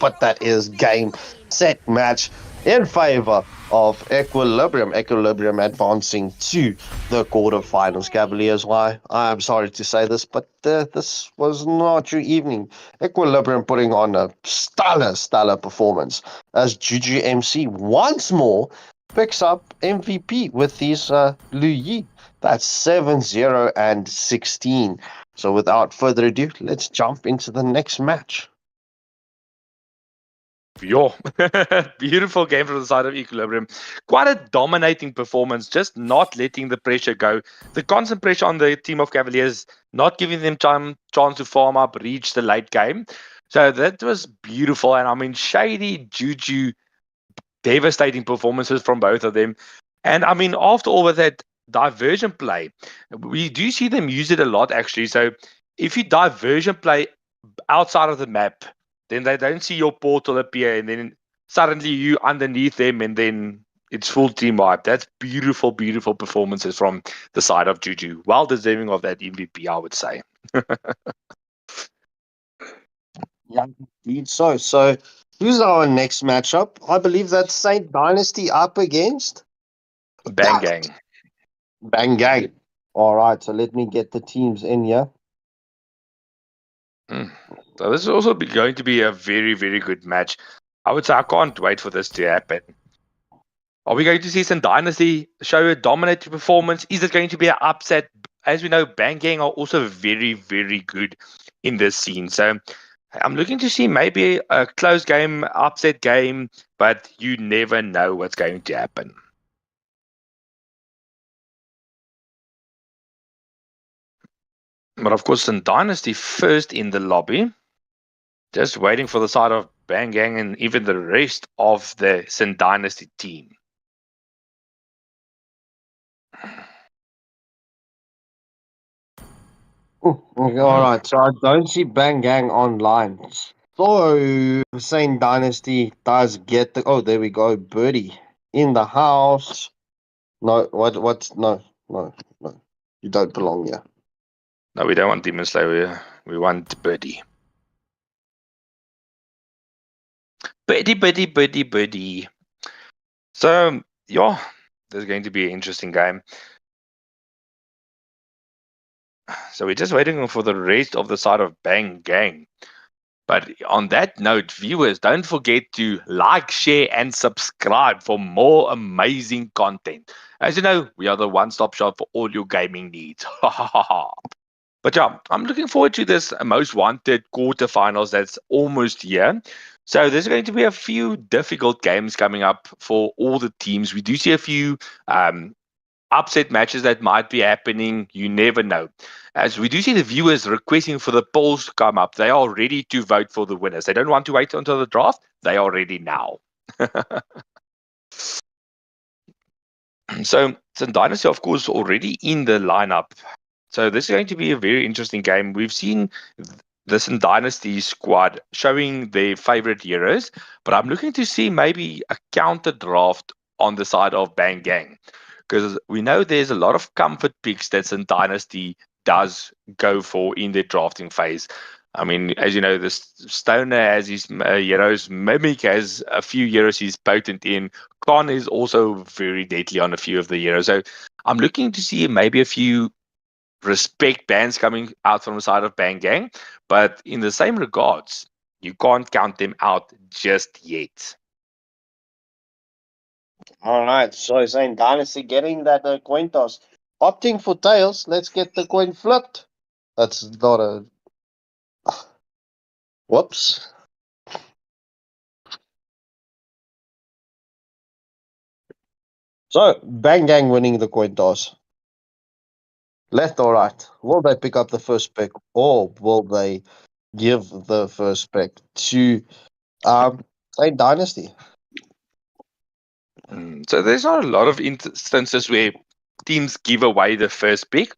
but that is game set match in favor of Equilibrium. Equilibrium advancing to the quarterfinals. Cavaliers Y, I'm sorry to say this, but this was not your evening. Equilibrium putting on a stellar performance as Juju MC once more picks up MVP with these Luyi. That's 7-0 and 16. So without further ado, let's jump into the next match. Yo, beautiful game from the side of Equilibrium. Quite a dominating performance, just not letting the pressure go. The constant pressure on the team of Cavaliers, not giving them chance to farm up, reach the late game. So that was beautiful. And I mean, Shady, Juju, devastating performances from both of them. And I mean, after all of that diversion play, we do see them use it a lot actually. So if you diversion play outside of the map, then they don't see your portal appear, and then suddenly you underneath them, and then it's full team wipe. That's beautiful performances from the side of Juju. Well deserving of that MVP, I would say. Yeah, indeed so. So who's our next matchup? I believe that's Saint Dynasty up against Bang Gang. Bang Gang. All right, so let me get the teams in here. So this is also going to be a very good match. I would say I can't wait for this to happen. Are we going to see some Dynasty show a dominating performance? Is it going to be an upset? As we know, Bang Gang are also very, very good in this scene. So I'm looking to see maybe a close game, upset game, but you never know what's going to happen. But of course, in Dynasty first in the lobby, just waiting for the side of Bang Gang and even the rest of the Sin Dynasty team. All right, so I don't see Bang Gang online. So Saint Dynasty does get the. Oh, there we go, Birdie in the house. No, what's no, no, no. You don't belong here. No, we don't want Demon Slayer. We want Birdie. Birdie. So, yeah, this is going to be an interesting game. So we're just waiting for the rest of the side of Bang Gang. But on that note, viewers, don't forget to like, share, and subscribe for more amazing content. As you know, we are the one-stop shop for all your gaming needs. But yeah, I'm looking forward to this most wanted quarterfinals that's almost here. So there's going to be a few difficult games coming up for all the teams. We do see a few upset matches that might be happening. You never know. As we do see the viewers requesting for the polls to come up, they are ready to vote for the winners. They don't want to wait until the draft. They are ready now. So St. Dynasty, of course, already in the lineup. So this is going to be a very interesting game. We've seen the St. Dynasty squad showing their favorite heroes, but I'm looking to see maybe a counter draft on the side of Bang Gang. Because we know there's a lot of comfort picks that St. Dynasty does go for in their drafting phase. I mean, as you know, the Stoner has his heroes. Mimic has a few heroes he's potent in. Khan is also very deadly on a few of the heroes. So I'm looking to see maybe a few respect bands coming out from the side of Bang Gang. But in the same regards, you can't count them out just yet. All right, so Saint Dynasty getting that coin toss, opting for tails. Let's get the coin flipped. That's not a. Whoops. So Bang Gang winning the coin toss. Left or right? Will they pick up the first pick, or will they give the first pick to Saint Dynasty? So there's not a lot of instances where teams give away the first pick.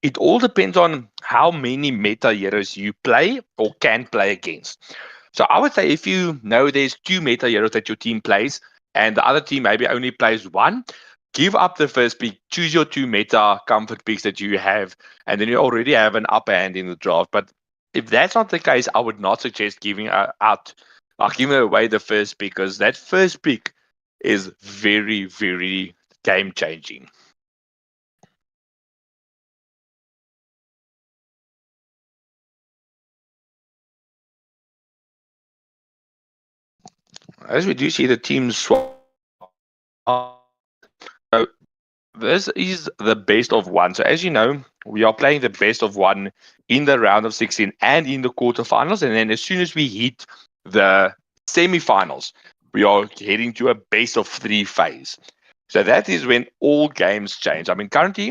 It all depends on how many meta heroes you play or can play against. So I would say if you know there's two meta heroes that your team plays and the other team maybe only plays one, give up the first pick, choose your two meta comfort picks that you have, and then you already have an upper hand in the draft. But if that's not the case, I would not suggest giving away the first pick, because that first pick is very, very game changing. As we do see the teams swap, so this is the best of one. So as you know, we are playing the best of one in the round of 16 and in the quarterfinals. And then as soon as we hit the semifinals, we are heading to a best of three phase. So that is when all games change. I mean, currently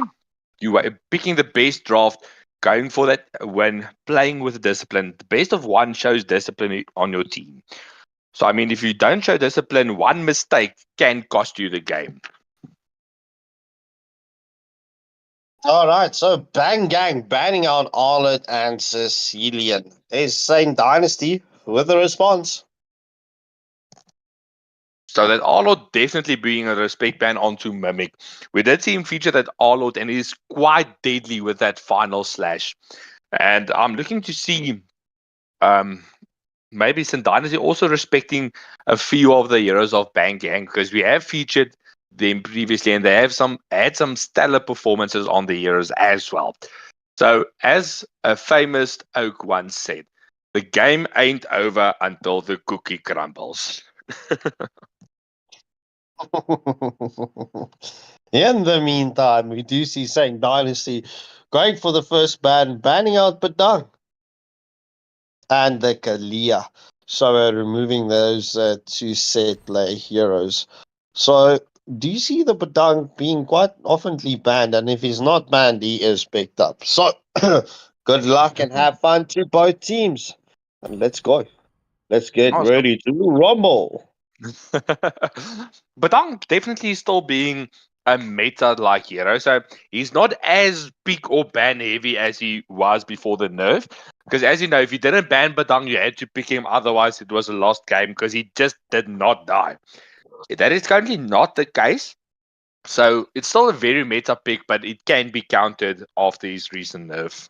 you are picking the best draft, going for that when playing with discipline. The best of one shows discipline on your team. So, I mean, if you don't show discipline, one mistake can cost you the game. All right, so Bang Gang banning out Arlott and Sicilian. Is Saint Dynasty with a response? So that Arlord definitely being a respect ban onto Mimic. We did see him feature that Arlord, and he's quite deadly with that final slash. And I'm looking to see um, maybe St. Dynasty also respecting a few of the heroes of Bang Gang, because we have featured them previously and they have had some stellar performances on the heroes as well. So as a famous Oak once said, the game ain't over until the cookie crumbles. In the meantime, we do see Saint Dynasty going for the first ban, banning out Badang and the Kalia. So removing those two set play heroes. So do you see the Badang being quite oftenly banned? And if he's not banned, he is picked up. So good luck and have fun to both teams. And let's go. Let's get Oh, so ready to rumble. Batang definitely still being a meta-like hero, so he's not as big or ban heavy as he was before the nerf. Because as you know, if you didn't ban Batang, you had to pick him. Otherwise, it was a lost game because he just did not die. That is currently not the case. So it's still a very meta pick, but it can be countered after his recent nerf.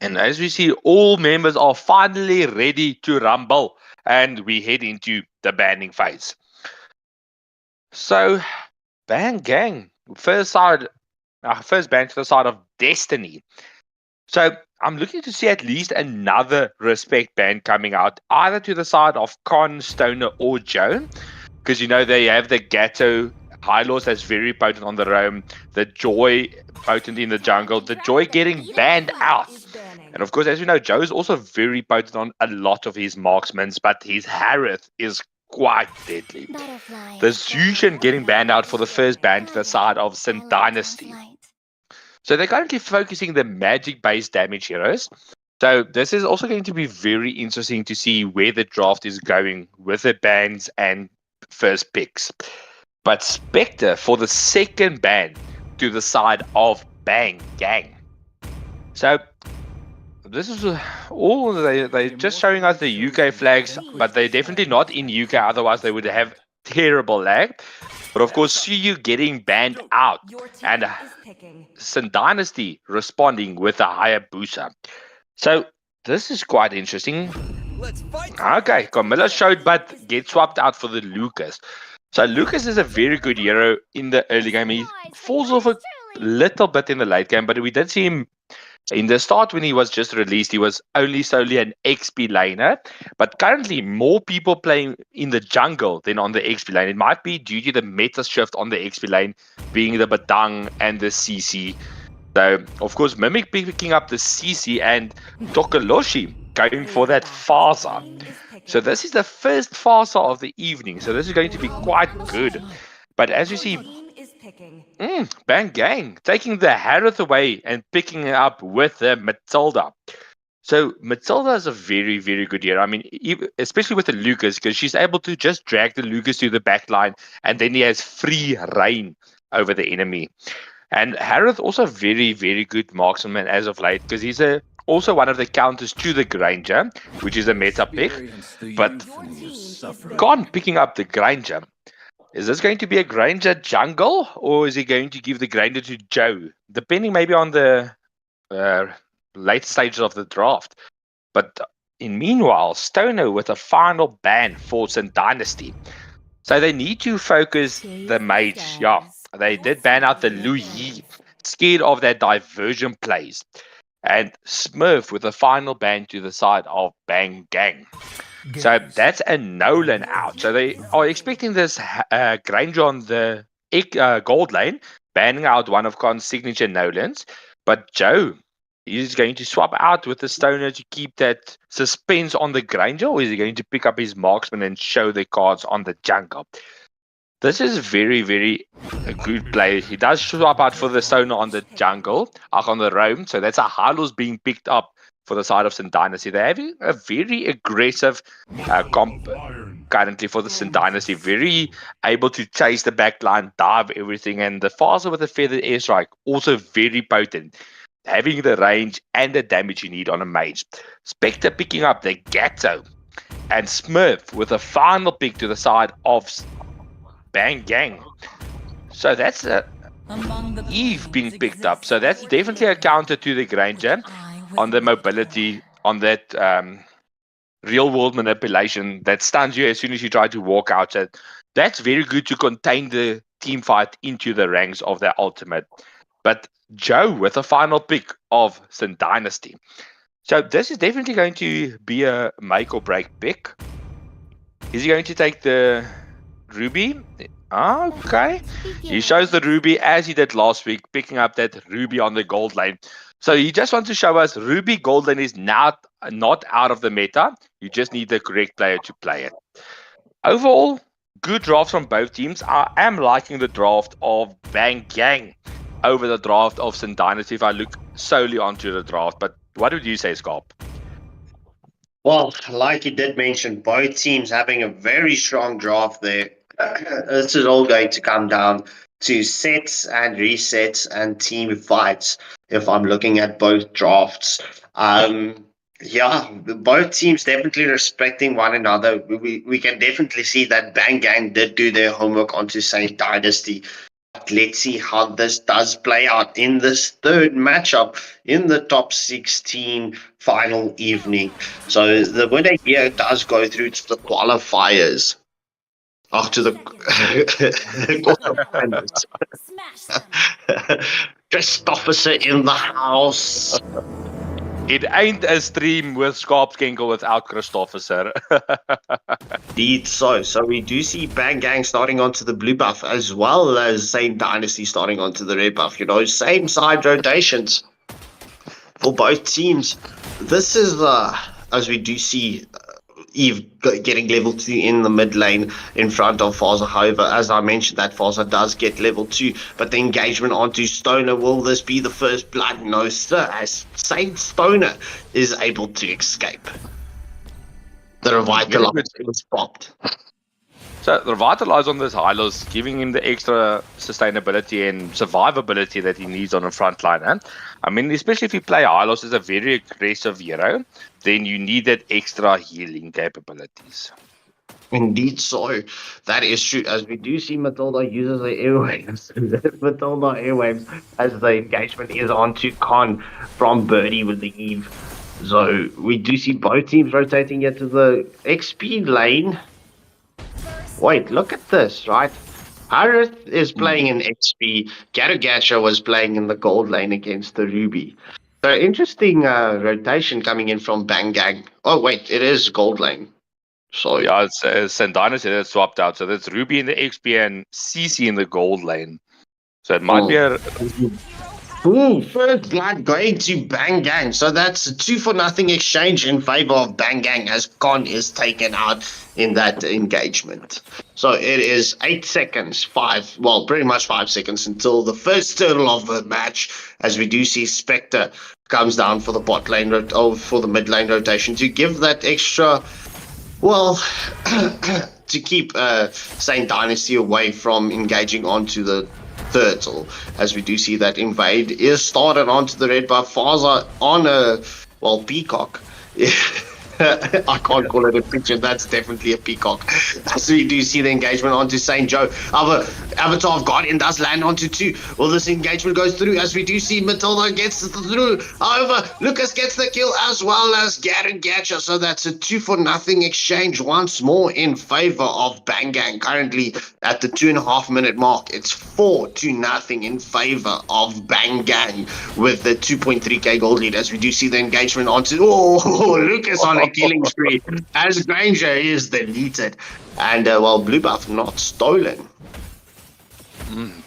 And as we see, all members are finally ready to rumble, and we head into the banning phase. So, ban gang, first ban to the side of Destiny. So I'm looking to see at least another respect ban coming out, either to the side of Con, Stoner, or Joe, because you know they have the Gato Hylos that's very potent on the roam, the Joy potent in the jungle, the Joy getting banned out. And of course, as you know, Joe is also very potent on a lot of his marksmans, but his Harith is quite deadly. The Zushan getting banned out for the first ban to the side of St. Dynasty. So they're currently focusing the magic-based damage heroes. So this is also going to be very interesting to see where the draft is going with the bans and first picks. But Spectre for the second ban to the side of Bang Gang. So this is all they're just showing us the UK flags, but they're definitely not in UK, otherwise they would have terrible lag. But of course, see you getting banned out, and St. Dynasty responding with a higher booster. So this is quite interesting. Okay, Camilla showed, but get swapped out for the Lucas. So Lucas is a very good hero in the early game. He falls off a little bit in the late game, but we did see him in the start when he was just released. He was only solely an XP laner, but currently more people playing in the jungle than on the XP lane. It might be due to the meta shift on the XP lane being the Batang and the CC. So, of course, Mimic picking up the CC and Tokoloshi going for that Farsa. So this is the first Farsa of the evening. So this is going to be quite good. But as you see, Bang Gang taking the Harith away and picking it up with the Matilda. So Matilda is a very, very good hero. I mean, especially with the Lucas, because she's able to just drag the Lucas to the back line, and then he has free reign over the enemy. And Harith also very, very good marksman as of late, because he's also one of the counters to the Granger, which is a meta pick. But Khan picking up the Granger. Is this going to be a Granger jungle, or is he going to give the Granger to Joe? Depending maybe on the uh, late stages of the draft. But in meanwhile, Stoner with a final ban for St. Dynasty. So they need to focus the mage. Yeah, they did ban out the Lu Yi, scared of their diversion plays. And Smurf with a final ban to the side of Bang Gang. So that's a Nolan out. So they are expecting this Granger on the gold lane, banning out one of Khan's signature Nolans. But Joe, is going to swap out with the Stoner to keep that suspense on the Granger, or is he going to pick up his marksman and show the cards on the jungle? This is very, very a good play. He does swap out for the Stoner on the jungle, on the roam. So that's a Harlos being picked up for the side of St. Dynasty. They're having a very aggressive comp currently for the St. Dynasty. Very able to chase the backline, dive everything. And the Farsa with the feathered airstrike, also very potent. Having the range and the damage you need on a mage. Spectre picking up the Gatto. And Smurf with a final pick to the side of Bang Gang. So that's Eve being picked up. So that's definitely a counter to the Granger on the mobility, on that real world manipulation that stuns you as soon as you try to walk out. So that's very good to contain the team fight into the ranks of their ultimate. But Joe with a final pick of St. Dynasty. So this is definitely going to be a make or break pick. Is he going to take the Ruby? Okay. He shows the Ruby as he did last week, picking up that Ruby on the gold lane. So he just wants to show us Ruby gold lane is not out of the meta. You just need the correct player to play it. Overall, good drafts from both teams. I am liking the draft of Bang Gang over the draft of St. Dynasty if I look solely onto the draft. But what would you say, Scarp? Well, like you did mention, both teams having a very strong draft there. This is all going to come down to sets and resets and team fights. If I'm looking at both drafts, yeah, both teams definitely respecting one another. We can definitely see that Bang Gang did do their homework onto Saint Dynasty. Let's see how this does play out in this third matchup in the top 16 final evening. So the winner here does go through to the qualifiers. After the quarterfinals. Christopher in the house. It ain't a stream with Scarp Kenkel without Christopher. Indeed so. So we do see Bang Gang starting onto the blue buff as well as Same Dynasty starting onto the red buff. You know, same side rotations for both teams. This is, as we do see, Eve getting level 2 in the mid lane in front of Faza. However, as I mentioned, that Faza does get level 2, but the engagement onto Stoner, will this be the first blood? No, sir, as Saint Stoner is able to escape. The Revitalize is popped. So Revitalize on this Hylos, giving him the extra sustainability and survivability that he needs on the front line. Eh? I mean, especially if you play Hylos as a very aggressive hero, then you need that extra healing capabilities. Indeed so. That is true. As we do see Matilda uses the airwaves. Matilda airwaves as the engagement is onto Con from Birdie with the Eve. So we do see both teams rotating into the XP lane. Wait, look at this, right? Harith is playing in XP. Garagacha was playing in the gold lane against the Ruby. So interesting rotation coming in from Bang Gang. Oh wait, it is gold lane. So yeah, it's St. Dynasty that swapped out. So that's Ruby in the XP and CC in the gold lane. So it might be a Ooh, first blood going to Bang Gang. So that's a 2-for-0 exchange in favor of Bang Gang as Con is taken out in that engagement. So it is 8 seconds, pretty much 5 seconds until the first turtle of the match, as we do see Spectre comes down for the bot lane, for the mid lane rotation to give that extra, to keep Saint Dynasty away from engaging onto the turtle, as we do see that invade is started onto the red buff. Faza on a peacock. I can't call it a pigeon, that's definitely a peacock. As we do see the engagement onto St. Joe. Our Avatar of Guardian does land onto 2. Well, this engagement goes through as we do see Matilda gets through. However, Lucas gets the kill as well as Garen Gatcha. So that's a 2-for-0 exchange once more in favor of Bang Gang. Currently at the 2.5 minute mark, it's 4-0 in favor of Bang Gang with the 2.3k gold lead, as we do see the engagement onto Lucas on a killing spree as Granger is deleted, and blue buff not stolen.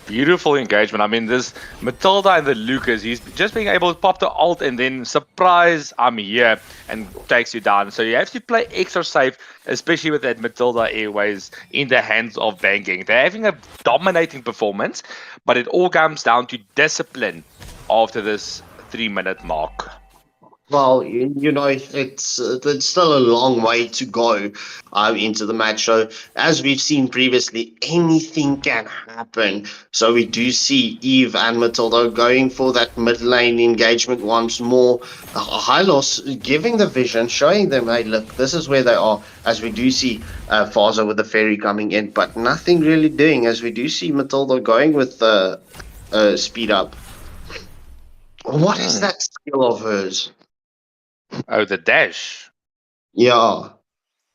Beautiful engagement. I mean, this Matilda and the Lucas, he's just being able to pop the ult and then surprise, I'm here, and takes you down. So you have to play extra safe, especially with that Matilda Airways in the hands of Bang Gang. They're having a dominating performance, but it all comes down to discipline after this 3-minute mark. Well, you know, it's still a long way to go into the match. So, as we've seen previously, anything can happen. So, we do see Eve and Matilda going for that mid lane engagement once more. Hylos giving the vision, showing them, hey, look, this is where they are. As we do see Faza with the ferry coming in, but nothing really doing. As we do see Matilda going with the speed up. What is that skill of hers? Oh, the dash. Yeah.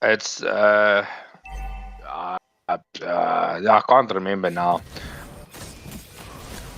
It's I can't remember now.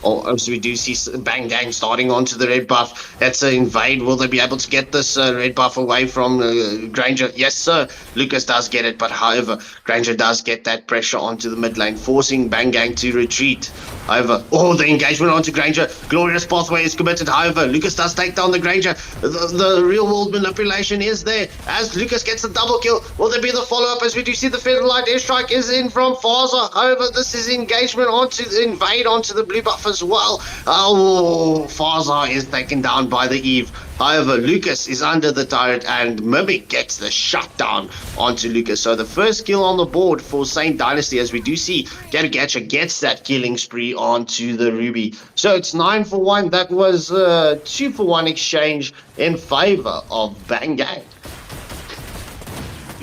Or as we do see Bang Gang starting onto the red buff. That's an invade. Will they be able to get this red buff away from Granger? Yes, sir. Lucas does get it, but however, Granger does get that pressure onto the mid lane, forcing Bang Gang to retreat. However, the engagement onto Granger. Glorious pathway is committed. However, Lucas does take down the Granger. The real world manipulation is there as Lucas gets the double kill. Will there be the follow up as we do see the Featherlight airstrike is in from Faza? However, this is engagement onto the invade onto the blue buff as well. Faza is taken down by the Eve. However, Lucas is under the turret and Mimic gets the shutdown onto Lucas. So the first kill on the board for Saint Dynasty, as we do see Gatagatcha gets that killing spree onto the Ruby. So it's 9 for 1. That was 2 for 1 exchange in favor of Bang Gang.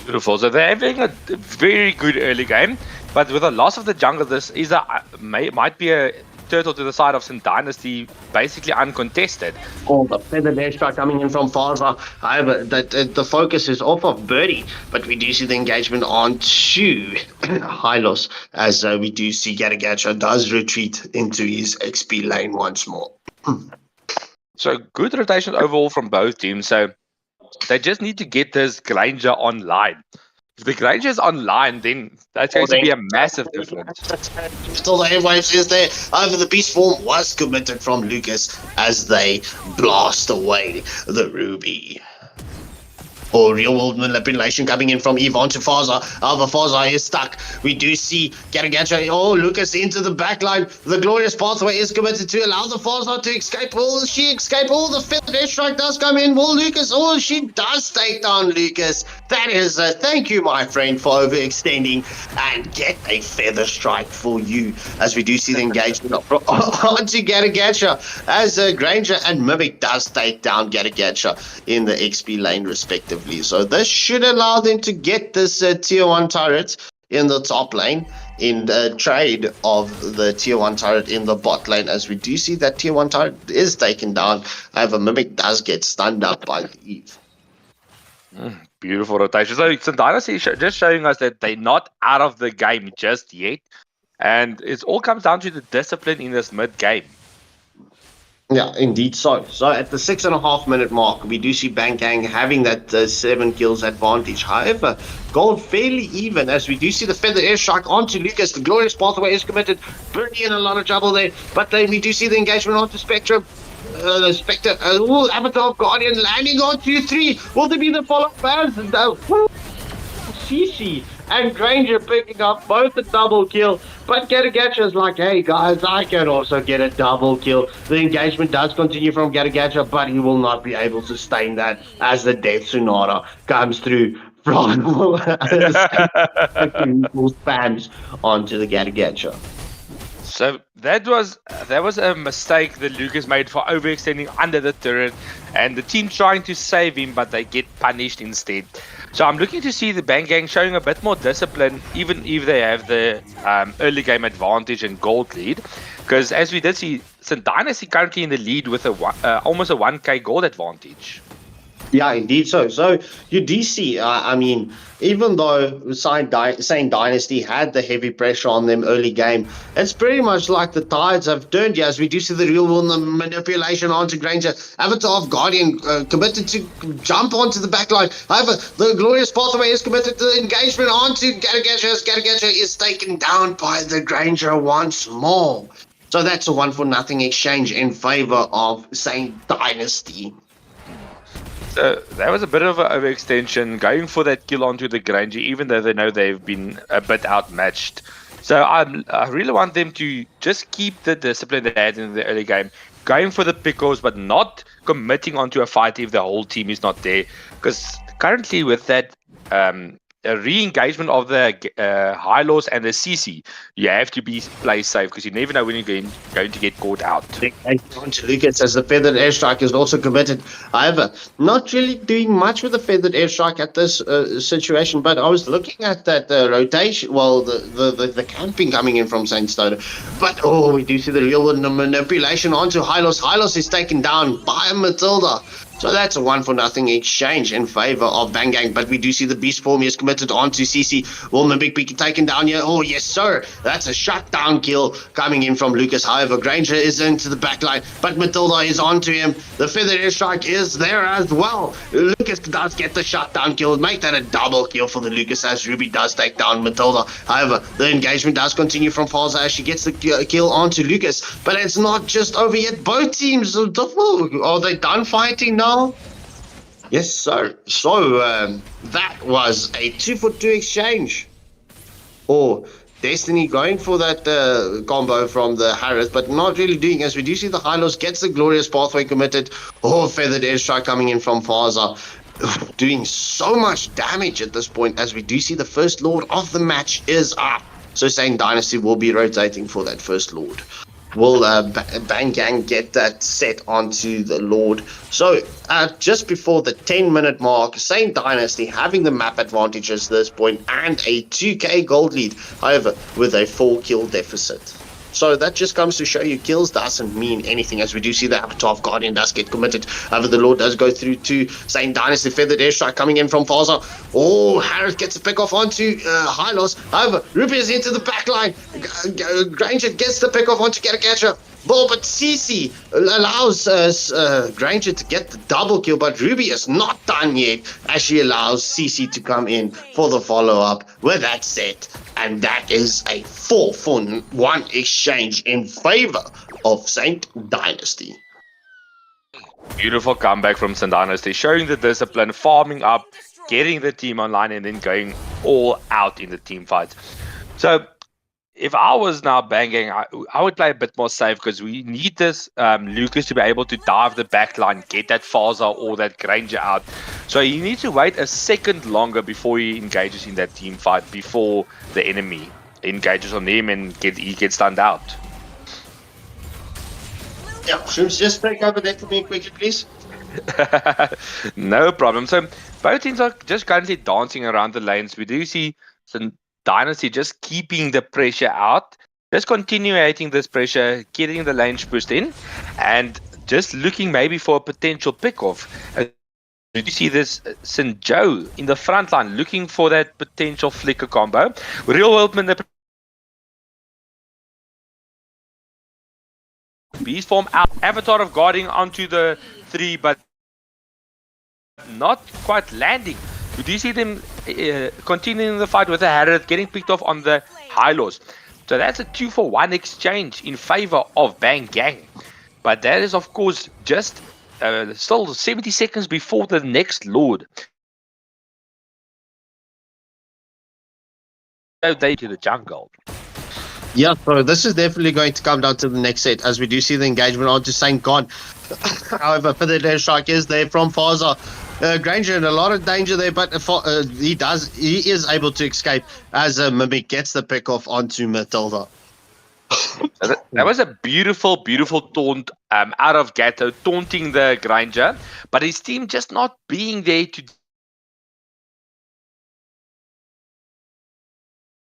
Beautiful. So they're having a very good early game, but with the loss of the jungle, this is might be a turtle to the side of St. Dynasty, basically uncontested. The feather airstrike coming in from Faza. However, the focus is off of Birdie, but we do see the engagement on to Hylos, as we do see Gatagatcha does retreat into his XP lane once more. So good rotation overall from both teams. So they just need to get this Granger online. If the Granger is online, then that's going to be a massive difference. Still, the airwaves is there. However, the beast form was committed from Lucas as they blast away the Ruby. Real world manipulation coming in from Eve onto Faza. However, Faza is stuck. We do see Gatagatcha. Lucas into the backline. The glorious pathway is committed to allow the Faza to escape. Will she escape? The feathered airstrike does come in. Will Lucas? She does take down Lucas. That is thank you, my friend, for overextending and get a feather strike for you. As we do see the engagement onto Gatagatcha as Granger and Mimic does take down Gatagatcha in the XP lane respectively. So this should allow them to get this tier 1 turret in the top lane in the trade of the tier 1 turret in the bot lane, as we do see that tier 1 turret is taken down. However, Mimic does get stunned up by the Eve. Beautiful rotation. So St. Dynasty just showing us that they're not out of the game just yet. And it all comes down to the discipline in this mid game. Yeah, indeed so. So at the 6.5 minute mark, we do see Bang Gang having that 7 kills advantage. However, gold fairly even as we do see the feather airstrike onto Lucas. The glorious pathway is committed. Birdie in a lot of trouble there. But then we do see the engagement onto Spectrum. The Spectre, Avatar Guardian landing on 2-3. Will there be the follow-up fans? CC and Granger picking up both a double kill. But Gatagatcha is like, hey guys, I can also get a double kill. The engagement does continue from Gatagatcha, but he will not be able to sustain that as the Death Sonata comes through from spams onto the Gatagatcha. So that was a mistake that Lucas made for overextending under the turret, and the team trying to save him, but they get punished instead. So I'm looking to see the Bang Gang showing a bit more discipline, even if they have the early game advantage and gold lead. Because as we did see, St. Dynasty currently in the lead with almost a 1k gold advantage. Yeah, indeed so. So your DC, I mean, even though Saint Dynasty had the heavy pressure on them early game, it's pretty much like the tides have turned. Yes, we do see the real world manipulation onto Granger. Avatar of Guardian committed to jump onto the backline. However, the glorious pathway is committed to the engagement onto Gatagatcha. Gatagatcha is taken down by the Granger once more. So that's a 1-for-0 exchange in favor of Saint Dynasty. So that was a bit of an overextension, going for that kill onto the Granger, even though they know they've been a bit outmatched. So I really want them to just keep the discipline they had in the early game, going for the pickles, but not committing onto a fight if the whole team is not there. Because currently with that a re-engagement of the Hylos and the CC, you have to play safe because you never know when you're going to get caught out. Onto Lucas as the feathered airstrike is also committed. However, not really doing much with the feathered airstrike at this situation, but I was looking at that rotation, well, the camping coming in from Saint Stoner. But we do see the real manipulation onto Hylos. Hylos is taken down by Matilda. So that's a 1-0 exchange in favor of Bangang. But we do see the Beast form is committed onto CC. Will Mlbb be taken down here? Oh, yes, sir. That's a shutdown kill coming in from Lucas. However, Granger is into the backline, but Matilda is onto him. The feathered airstrike is there as well. Lucas does get the shutdown kill. Make that a double kill for the Lucas as Ruby does take down Matilda. However, the engagement does continue from Falza as she gets the kill onto Lucas. But it's not just over yet. Both teams are they done fighting now? Yes, sir. So that was a 2-for-2 exchange. Or Destiny going for that combo from the Harris, but not really doing as we do see the Hylos gets the glorious pathway committed. Oh, feathered airstrike coming in from Faza. Doing so much damage at this point as we do see the first Lord of the match is up. So saying Dynasty will be rotating for that first Lord. Will Bangang get that set onto the Lord? So just before the 10-minute mark, Saint Dynasty having the map advantages at this point and a 2k gold lead, however, with a 4-kill deficit. So that just comes to show you kills doesn't mean anything as we do see the Avatar of Guardian does get committed. However, the Lord does go through to Saint Dynasty. Feathered airstrike coming in from Faza. Oh, Harris gets a pick off onto Hylos. However, Ruby is into the back line. Granger gets the pick off onto Catcher. Well, but CC allows Granger to get the double kill, but Ruby is not done yet as she allows CC to come in for the follow-up with that set. And that is a 4-for-1 exchange in favor of Saint Dynasty. Beautiful comeback from Saint Dynasty, showing the discipline, farming up, getting the team online, and then going all out in the team fights. So if I was now Bangang, I would play a bit more safe because we need this Lucas to be able to dive the back line, get that Faza or that Granger out. So you need to wait a second longer before he engages in that team fight, before the enemy engages on him and he gets stunned out. Yeah, Shooms, just take over that for me quickly, please. No problem. So both teams are just currently dancing around the lanes. We do see some Dynasty just keeping the pressure out, just continuating this pressure, getting the lanes pushed in, and just looking maybe for a potential pick-off. You see this St. Joe in the front line looking for that potential flicker combo. Real world manipulation. Beast form out. Avatar of Guarding onto the 3, but not quite landing. We do see them continuing the fight with the Harriet, getting picked off on the Hylos. So that's a 2-for-1 exchange in favor of Bangang. But that is, of course, just still 70 seconds before the next Lord. So they to the jungle. Yeah, so this is definitely going to come down to the next set as we do see the engagement onto Saint God. However, for the airstrike is there from Faza. Granger in a lot of danger there, but he is able to escape as Mimic gets the pick off onto Matilda. That was a beautiful, beautiful taunt out of Gatto, taunting the Granger, but his team just not being there to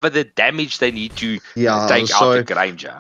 but the damage they need to take out the Granger.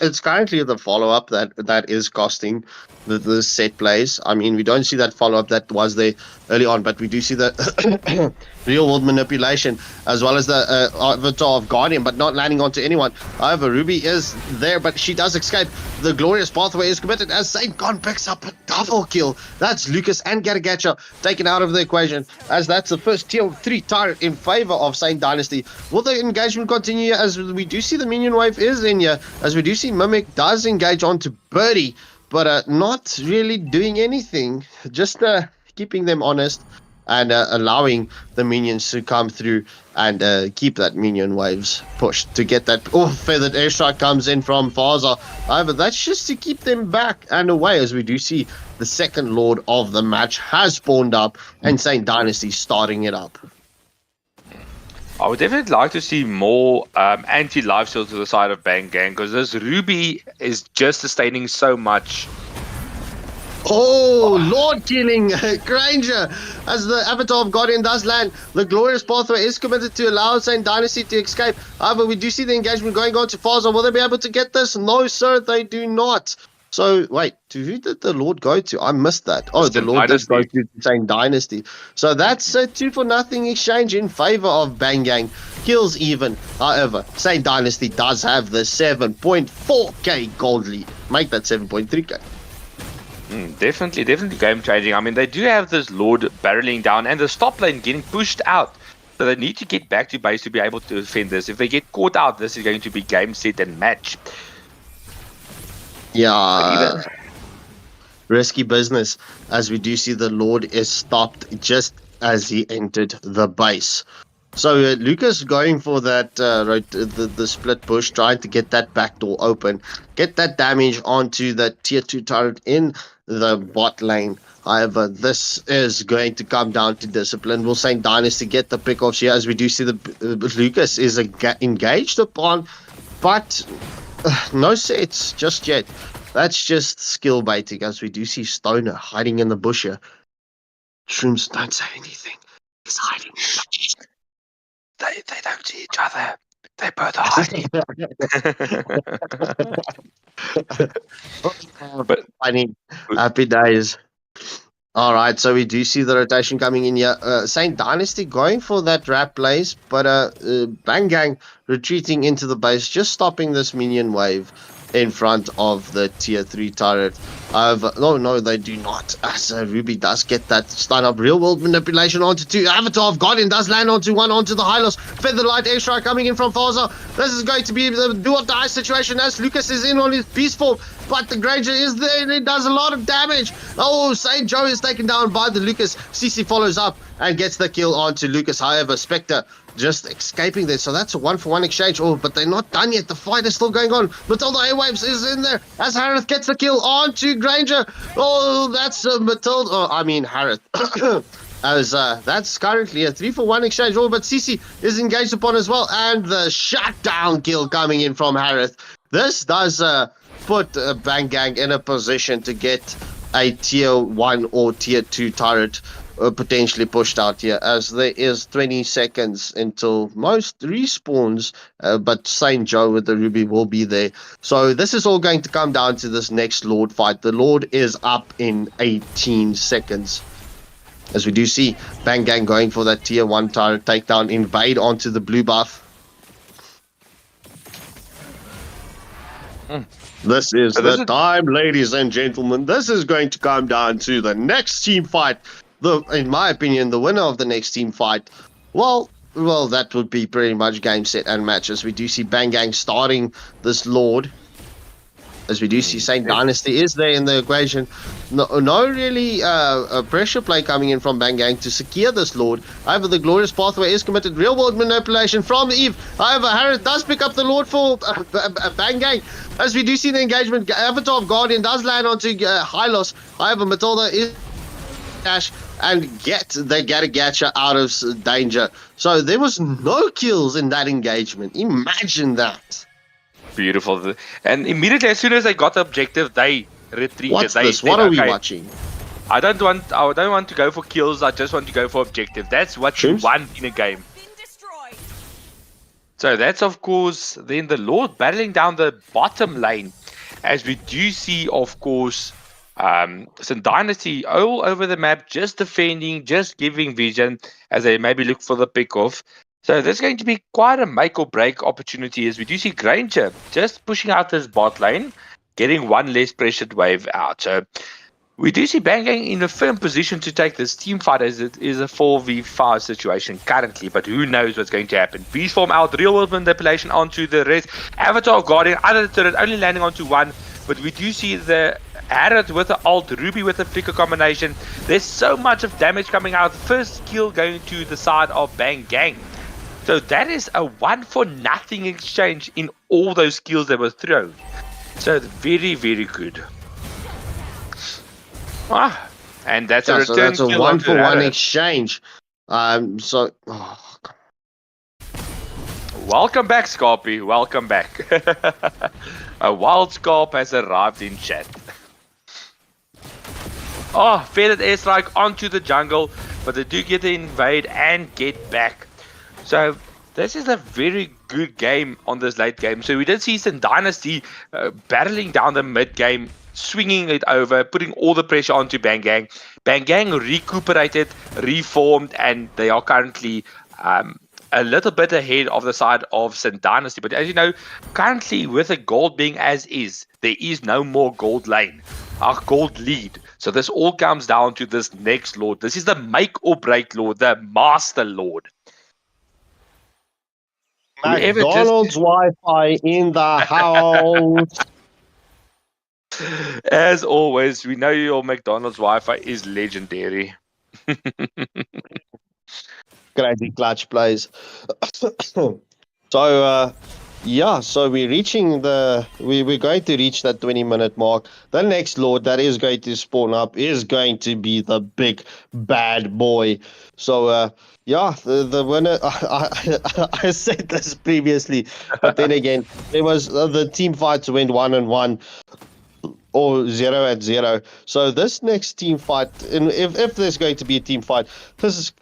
It's currently the follow-up that is costing the set plays. I mean, we don't see that follow-up that was there early on, but we do see the real-world manipulation as well as the Avatar of Guardian, but not landing onto anyone. However, Ruby is there, but she does escape. The glorious pathway is committed as Saint Gon picks up a double kill. That's Lucas and Garagacha taken out of the equation, as that's the first tier 3 turret in favor of Saint Dynasty. Will the engagement continue as we do see the minion wave is in here, as we do see Mimic does engage onto Birdie, but not really doing anything, just keeping them honest and allowing the minions to come through and keep that minion waves pushed to get that. Oh, feathered airstrike comes in from Faza. However, that's just to keep them back and away, as we do see the second Lord of the match has spawned up and Saint Dynasty starting it up. I would definitely like to see more anti-life steal to the side of Bangang, because this Ruby is just sustaining so much. Oh, Lord killing Granger as the Avatar of Guardian does land. The glorious pathway is committed to allow Saint Dynasty to escape. However, we do see the engagement going on to Faza. Will they be able to get this? No, sir, they do not. So wait, to who did the Lord go to? I missed that. Oh, the Western Lord did go Dynasty. to Insane Dynasty. So that's a 2-0 exchange in favor of Bang Gang. Kills even. However, Insane Dynasty does have the 7.4k gold lead. Make that 7.3k. Definitely game changing. I mean, they do have this Lord barreling down and the stop lane getting pushed out. So they need to get back to base to be able to defend this. If they get caught out, this is going to be game, set, and match. Yeah. Risky business, as we do see the Lord is stopped just as he entered the base. So Lucas going for that the split push, trying to get that back door open, get that damage onto the tier 2 turret in the bot lane. However, this is going to come down to discipline. Will Saint Dynasty get the pickoffs here, as we do see the Lucas is engaged upon, but no sets just yet. That's just skill baiting, as we do see Stoner hiding in the bush here. Shrooms, don't say anything. He's hiding. They don't see each other. They both are hiding. But funny, happy days. All right, so we do see the rotation coming in here. Saint Dynasty going for that rap blaze, but Bang Gang retreating into the base, just stopping this minion wave in front of the tier 3 turret. No, they do not. As Ruby does get that stun up. Real world manipulation onto 2. Avatar of Guardian does land onto 1, onto the Hylos. Featherlight airstrike coming in from Faza. This is going to be the do or die situation, as Lucas is in on his beast form, but the Granger is there and it does a lot of damage. Oh, Saint Joe is taken down by the Lucas. CC follows up and gets the kill onto Lucas. However, Spectre just escaping there. So that's a 1-for-1 exchange. Oh, but they're not done yet. The fight is still going on. Matilda Airwaves is in there as Harith gets the kill onto Granger. Oh, that's Matilda. Oh, I mean, Harith. As that's currently a 3-for-1 exchange. Oh, but CC is engaged upon as well. And the shutdown kill coming in from Harith. This does put Bang Gang in a position to get a tier 1 or tier 2 turret potentially pushed out here, as there is 20 seconds until most respawns, but Saint Joe with the Ruby will be there. So this is all going to come down to this next Lord fight. The Lord is up in 18 seconds. As we do see Bang Gang going for that tier 1 turret takedown, invade onto the blue buff. This is the time, ladies and gentlemen. This is going to come down to the next team fight. In my opinion, the winner of the next team fight, well, that would be pretty much game, set, and matches. We do see Bang Gang starting this Lord, as we do see Saint Dynasty is there in the equation. No really pressure play coming in from Bang Gang to secure this Lord. However, the glorious pathway is committed. Real world manipulation from Eve. However, Harith does pick up the Lord for Bang Gang. As we do see the engagement, Avatar of Guardian does land onto Hylos. However, Matilda is dash and get the Gatcha out of danger. So there was no kills in that engagement. Imagine that. Beautiful. And immediately as soon as they got the objective, they retreated. What's this? What are we watching? I don't want to go for kills. I just want to go for objective. That's what you want in a game. So that's of course then the Lord battling down the bottom lane, as we do see of course St. Dynasty all over the map, just defending, just giving vision as they maybe look for the pick off. So there's going to be quite a make or break opportunity, as we do see Granger just pushing out this bot lane, getting one less pressured wave out. So we do see Bang Gang in a firm position to take this team fight, as it is a 4v5 situation currently, but who knows what's going to happen. Beast form out, real world manipulation onto the rest. Avatar of Guardian, other turret only landing onto 1, but we do see the Harith with the ult, Ruby with the flicker combination. There's so much of damage coming out. First kill going to the side of Bang Gang. So that is a 1-for-nothing exchange in all those kills that were thrown. So very, very good. And that's a return. So that's a 1-for-1 exchange. Welcome back, Scarpy. Welcome back. A wild Scarp has arrived in chat. Oh, feathered airstrike onto the jungle, but they do get the invade and get back. So this is a very good game on this late game. So we did see some Dynasty battling down the mid game swinging it over, putting all the pressure onto Bangang. Bangang recuperated, reformed, and they are currently a little bit ahead of the side of St. Dynasty. But as you know, currently with the gold being as is, there is no more gold lane. Our gold lead. So this all comes down to this next Lord. This is the make or break Lord, the Master Lord. McDonald's Wi-Fi in the house. As always, we know your McDonald's Wi-Fi is legendary. Crazy clutch plays. So yeah, so we're going to reach that 20-minute mark. The next lord that is going to spawn up is going to be the big bad boy. So yeah, the winner. I said this previously, but then again, there was the team fights went 1-1 or 0-0. So this next team fight, and if there's going to be a team fight, this is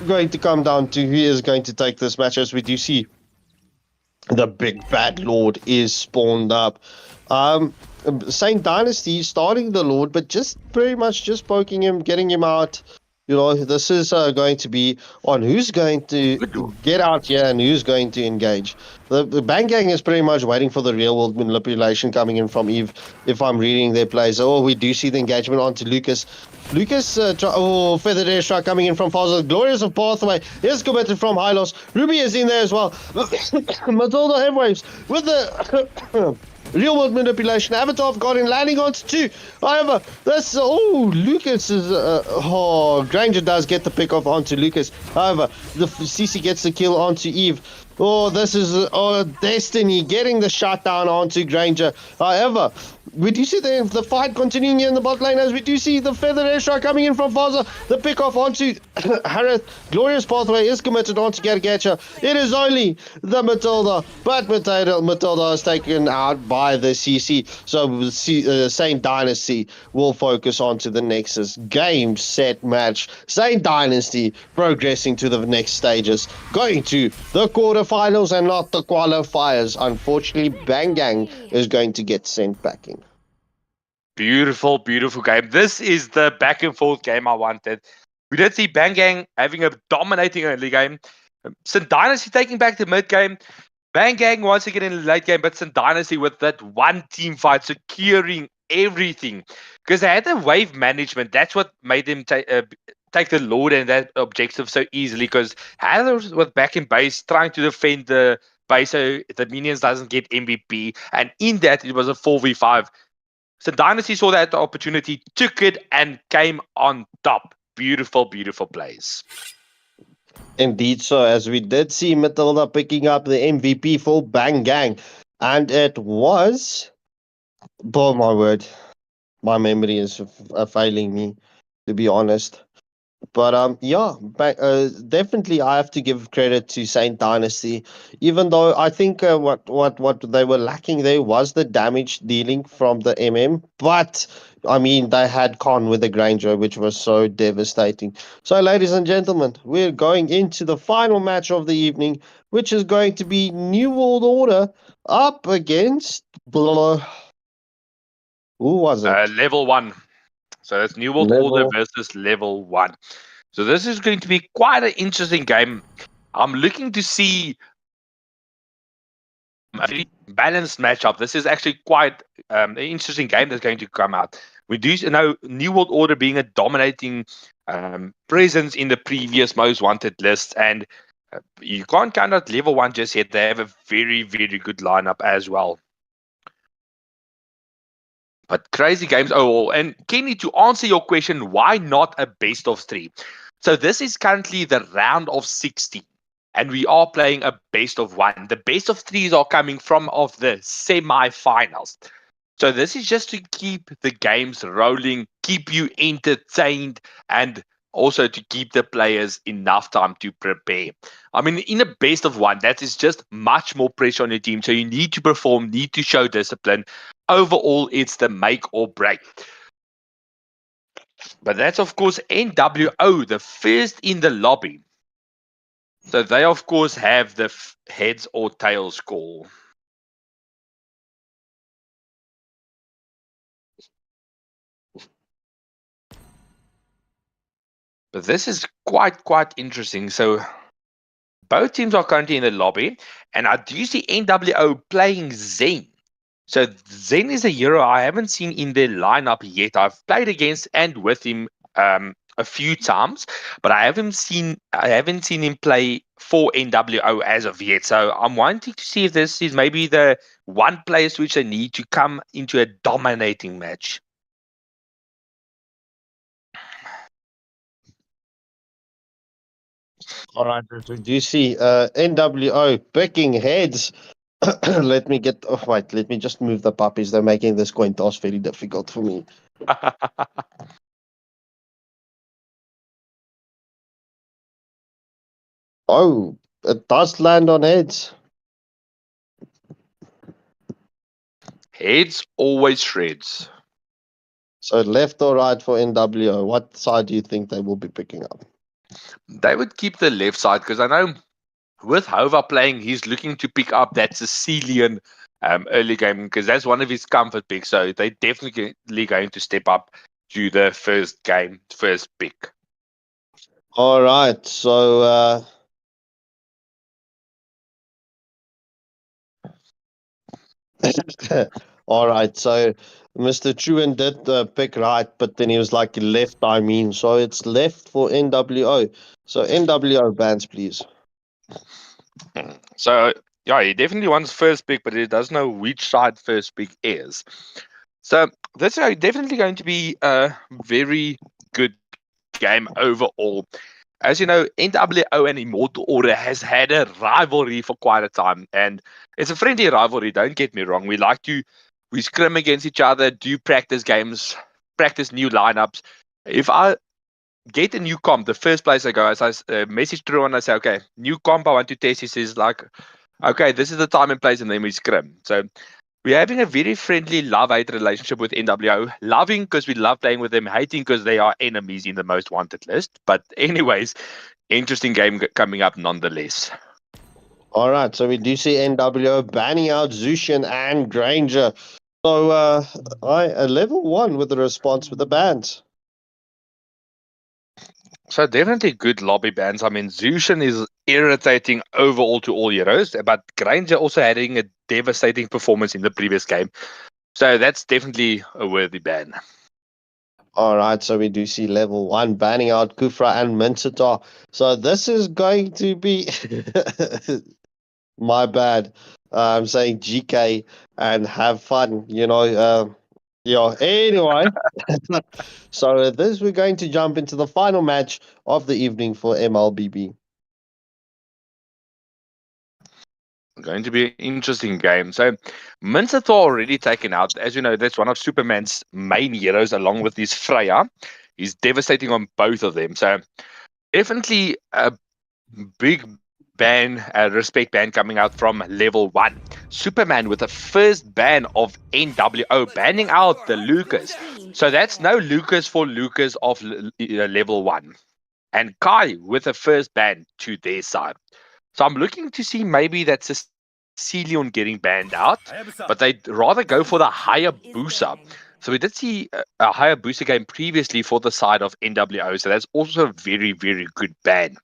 going to come down to who is going to take this match. As we do see, the big bad lord is spawned up. Saint Dynasty starting the lord, but just pretty much just poking him, getting him out. You know, this is going to be on who's going to get out here and who's going to engage. The Bang Gang is pretty much waiting for the real world manipulation coming in from Eve. If I'm reading their plays, oh, we do see the engagement onto Lucas. Lucas, feathered airstrike coming in from Fazal. Glorious of Pathway is committed from Hylos. Ruby is in there as well. Matilda Heavwaves with the real world manipulation. Avatar of God in landing onto two. However, this Lucas is Granger does get the pick off onto Lucas. However, the CC gets the kill onto Eve. Oh, this is Destiny getting the shot down onto Granger. However, we do see the fight continuing here in the bot lane, as we do see the feather airstrike coming in from Faza. The pick off onto Harith. Glorious Pathway is committed onto Gargacha. It is only the Matilda, but Matilda is taken out by the CC. So Saint Dynasty will focus onto the Nexus game, set, match. Saint Dynasty progressing to the next stages, going to the quarterfinals and not the qualifiers. Unfortunately, Bangang is going to get sent back in. Beautiful, beautiful game. This is the back and forth game I wanted. We did see Bangang having a dominating early game. St. Dynasty taking back the mid game. Bangang once again in the late game, but St. Dynasty with that one team fight securing everything. Because they had the wave management. That's what made them take the Lord and that objective so easily. Because Heather was back in base trying to defend the base so the minions doesn't get MVP. And in that, it was a 4v5. So Dynasty saw that opportunity, took it, and came on top. Beautiful, beautiful plays. Indeed, so as we did see Matilda picking up the MVP for Bang Gang, and it was, oh my word, my memory is failing me, to be honest. But yeah, definitely I have to give credit to Saint Dynasty, even though I think what they were lacking there was the damage dealing from the But I mean, they had Con with the Granger, which was so devastating. So, ladies and gentlemen, we're going into the final match of the evening, which is going to be New World Order up against who was it? Level 1. So that's New World Order Level. versus Level 1. So this is going to be quite an interesting game. I'm looking to see a very balanced matchup. This is actually quite an interesting game that's going to come out. We do know New World Order being a dominating presence in the previous most wanted list, and you can't count out Level 1 just yet. They have a very, very good lineup as well. But crazy games overall. And Kenny, to answer your question, why not a best of 3? So this is currently the round of 16. And we are playing a best of 1. The best of 3s are coming from of the semi-finals. So this is just to keep the games rolling, keep you entertained, and also to keep the players enough time to prepare. I mean, in a best of 1, that is just much more pressure on your team. So you need to perform, need to show discipline. Overall, it's the make or break. But that's, of course, NWO, the first in the lobby. So they, of course, have the heads or tails call. But this is quite interesting. So both teams are currently in the lobby, and I do see NWO playing Zen. So Zen is a hero I haven't seen in their lineup yet. I've played against and with him a few times, but I haven't seen him play for NWO as of yet. So I'm wanting to see if this is maybe the one player switch they need to come into a dominating match. All right, so do you see NWO picking heads? Let me get. Oh, wait, let me just move the puppies. They're making this coin toss very difficult for me. Oh, it does land on heads. Heads always shreds. So left or right for NWO? What side do you think they will be picking up? They would keep the left side because I know with Hova playing, he's looking to pick up that Sicilian early game because that's one of his comfort picks. So they definitely going to step up to the first game, first pick. All right, so all right, so Mr. Truan did pick right, but then he was like left. I mean, so it's left for NWO. So NWO bands, please. So yeah, he definitely wants first pick, but he doesn't know which side first pick is. So that's definitely going to be a very good game overall. As you know, NWO and Immortal Order has had a rivalry for quite a time, and it's a friendly rivalry. Don't get me wrong. We scrim against each other, do practice games, practice new lineups. If I get a new comp, the first place I go, as I message through and I say, okay, new comp, I want to test. He says like, okay, this is the time and place, and then we scrim. So we're having a very friendly love-hate relationship with NWO. Loving because we love playing with them, hating because they are enemies in the most wanted list. But anyways, interesting game coming up nonetheless. All right, so we do see NWO banning out Zushin and Granger. So I level one with the response with the bands. So definitely good lobby bans. I mean, Zushin is irritating overall to all heroes, but Granger also having a devastating performance in the previous game. So that's definitely a worthy ban. All right, so we do see level one banning out Kufra and Mincetar. So this is going to be my bad. I'm saying GK and have fun, yeah, anyway. So this we're going to jump into the final match of the evening for MLBB. Going to be an interesting game. So Mincetar already taken out. As you know, that's one of Superman's main heroes along with his Freya. He's devastating on both of them. So definitely a big ban, respect ban coming out from level one. Superman with the first ban of NWO, banning out the Lucas. So that's no Lucas for Lucas of level one. And Kai with the first ban to their side. So I'm looking to see maybe that's a Celion getting banned out, but they'd rather go for the higher Hayabusa. So we did see a higher Hayabusa game previously for the side of NWO, so that's also a very, very good ban.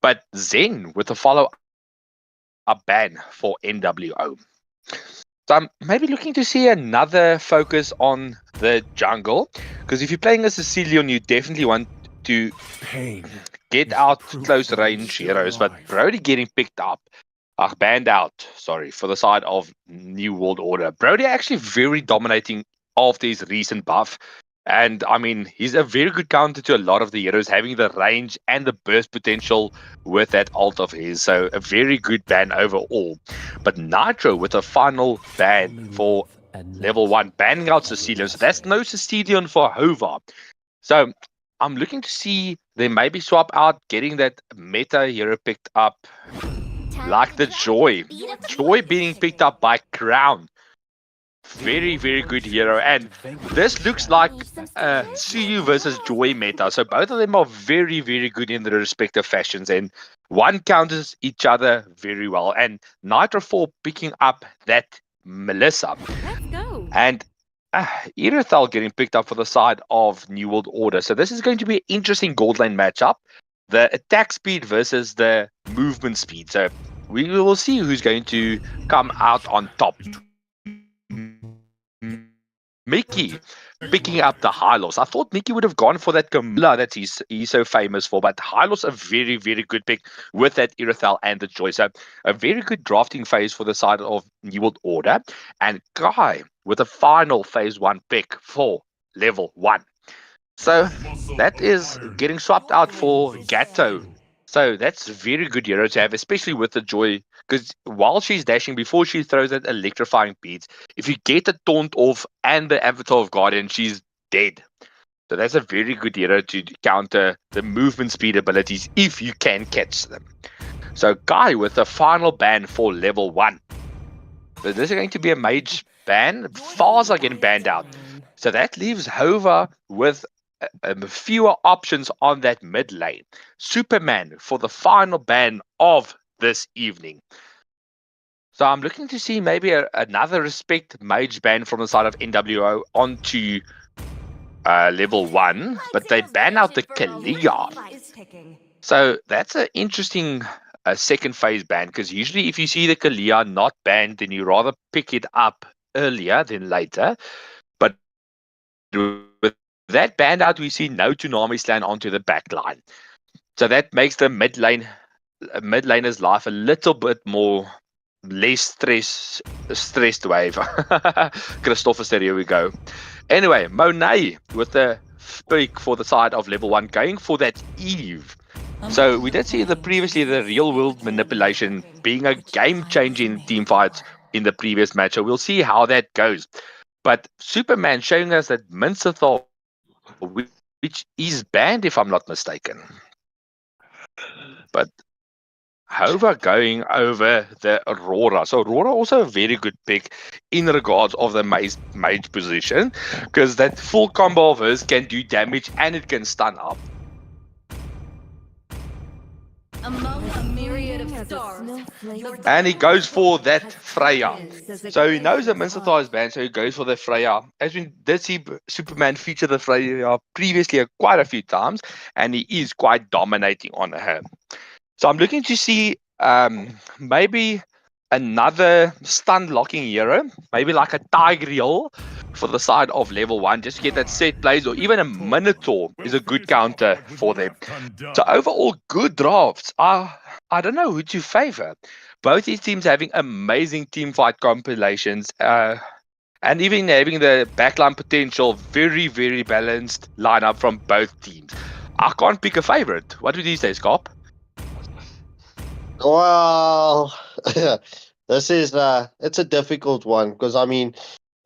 But Zen with a follow-up ban for NWO. So I'm maybe looking to see another focus on the jungle, because if you're playing as a Celion, you definitely want to get out close range heroes, but Brody getting picked up. Banned out, sorry, for the side of New World Order. Brody actually very dominating after his recent buff. And I mean, he's a very good counter to a lot of the heroes, having the range and the burst potential with that ult of his. So a very good ban overall. But Nitro with a final ban for level one, banning out Cecilion. So that's no Cecilion for Hova. So I'm looking to see they maybe swap out, getting that meta hero picked up. Like the Joy. Joy being picked up by Crown. Very, very good hero. And this looks like Suyu versus Joy meta. So both of them are very, very good in their respective fashions. And one counters each other very well. And Nitro 4 picking up that Melissa. Let's go. And Irithel getting picked up for the side of New World Order. So this is going to be an interesting gold lane matchup. The attack speed versus the movement speed. So we will see who's going to come out on top. Mickey picking up the Hylos. I thought Mickey would have gone for that Camilla that he's so famous for, but Hylos a very, very good pick with that Irithel and the Joy. So a very good drafting phase for the side of New World Order. And Guy with a final phase 1 pick for level 1. So that is getting swapped out for Gatto. So that's a very good hero to have, especially with the Joy, because while she's dashing, before she throws that electrifying beats, if you get the taunt off and the Avatar of Guardian, she's dead. So that's a very good hero to counter the movement speed abilities if you can catch them. So Guy with the final ban for level 1. So this is going to be a mage ban. Fars are getting banned out. So that leaves Hova with fewer options on that mid lane. Superman for the final ban of this evening. So I'm looking to see maybe another respect mage ban from the side of NWO onto level 1, but they ban out the Kalia. So that's an interesting second phase ban, because usually if you see the Kalia not banned, then you rather pick it up earlier than later. But with that banned out, we see no Tsunami Slan onto the back line. So that makes the mid laner's life a little bit less stressed wave. Christopher said, here we go. Anyway, Monet with the pick for the side of level 1, going for that Eve. So we did see previously the real world manipulation being a game changer in team fights in the previous match. So we'll see how that goes. But Superman showing us that Minsathor, which is banned if I'm not mistaken. But Hova going over the Aurora. So Aurora also a very good pick in regards of the mage position, because that full combo of hers can do damage and it can stun up. And he goes for that Freya. So he knows that Minsathor is banned, so he goes for the Freya. As we did see Superman feature the Freya previously quite a few times, and he is quite dominating on her. So I'm looking to see maybe another stun locking hero, maybe like a Tigreal for the side of level 1, just to get that set plays, or even a Minotaur is a good counter for them. So overall, good drafts. I don't know who to favor. Both these teams having amazing team fight compilations, and even having the backline potential, very, very balanced lineup from both teams. I can't pick a favorite. What do you say, Scop? Well, this is it's a difficult one, because I mean,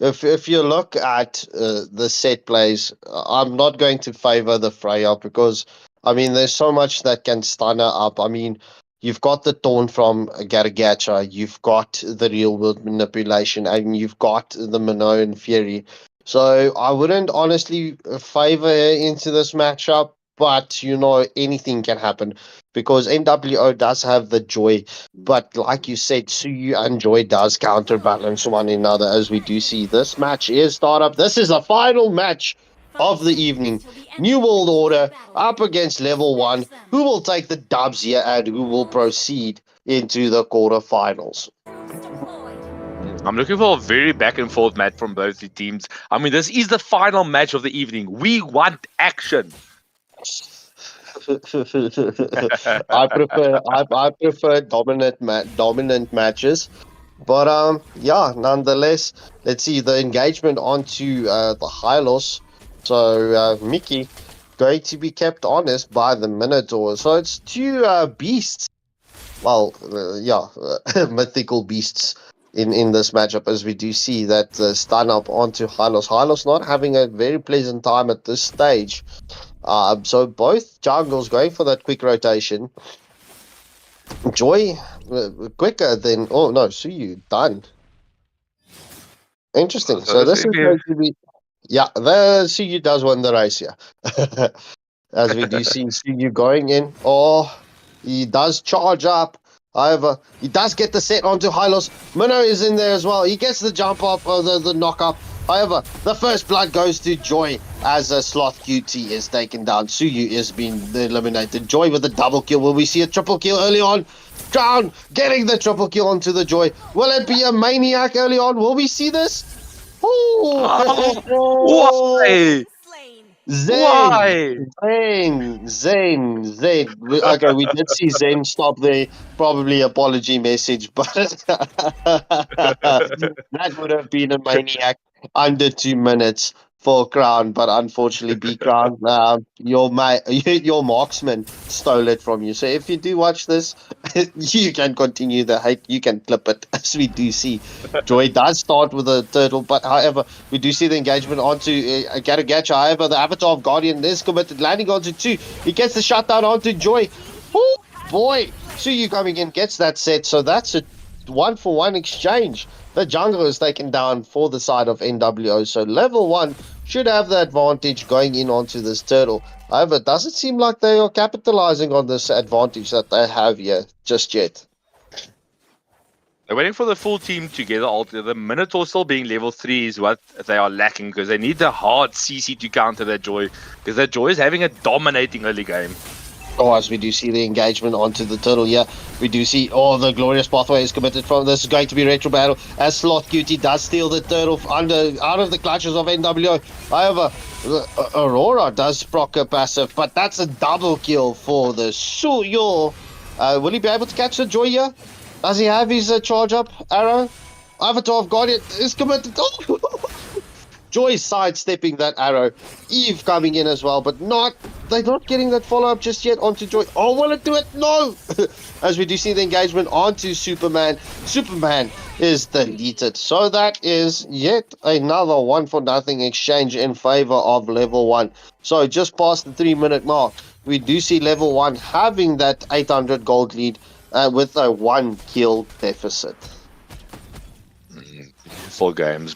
if you look at the set plays, I'm not going to favor the Freya, because I mean there's so much that can stun her up. I mean, you've got the taunt from Garagacha, you've got the real world manipulation, and you've got the Minoan Fury. So I wouldn't honestly favor her into this matchup, but you know, anything can happen, because NWO does have the Joy, but like you said, Suyu and Joy does counterbalance one another, as we do see. This match is startup. This is the final match of the evening. New World Order up against level 1. Who will take the dubs here and who will proceed into the quarterfinals? I'm looking for a very back and forth match from both the teams. I mean, this is the final match of the evening. We want action. I prefer dominant matches, but yeah, nonetheless, let's see the engagement onto the Hylos. So Mickey going to be kept honest by the Minotaur. So it's two beasts. Well, mythical beasts in this matchup, as we do see that stun up onto Hylos. Hylos not having a very pleasant time at this stage. So both jungles going for that quick rotation. Joy quicker than Suyu done. Interesting. So this is going to be the Suyu does win the race here. As we do see Suyu going in. Oh, he does charge up. However, he does get the set onto Hylos. Mino is in there as well. He gets the jump off, or the knock up However, the first blood goes to Joy as a Sloth QT is taken down. Suyu is being eliminated. Joy with a double kill. Will we see a triple kill early on? Crown getting the triple kill onto the Joy. Will it be a maniac early on? Will we see this? Oh, Why? Zane, Why? Zane. Okay, we did see Zane stop there. Probably apology message, but that would have been a maniac under 2 minutes for Crown. But unfortunately, B Crown, your marksman stole it from you. So if you do watch this, you can continue the hate. You can clip it, as we do see. Joy does start with a turtle, but however, we do see the engagement onto Garagacha. However, the Avatar of Guardian is committed, landing onto 2. He gets the shutdown onto Joy. Oh boy, Suyu coming in gets that set, so that's a 1-for-1 exchange. The jungle is taken down for the side of NWO, so level 1 should have the advantage going in onto this turtle. However, it doesn't seem like they are capitalizing on this advantage that they have here just yet. They're waiting for the full team together. The Minotaur still being level 3 is what they are lacking, because they need the hard CC to counter that Joy, because that Joy is having a dominating early game. Oh, as we do see the engagement onto the turtle here, we do see the glorious pathway is committed from this. Is going to be retro battle as Sloth Cutie does steal the turtle out of the clutches of NWO. However, Aurora does proc a passive, but that's a double kill for the Suyo. Will he be able to catch the Joy here? Does he have his charge up arrow? Avatar of Guardian is committed. Joy sidestepping that arrow. Eve coming in as well, but they're not getting that follow-up just yet onto Joy. Oh, will it do it? No! As we do see the engagement onto Superman. Superman is deleted. So that is yet another 1-for-0 exchange in favor of level 1. So just past the 3-minute mark, we do see level 1 having that 800 gold lead with a 1 kill deficit.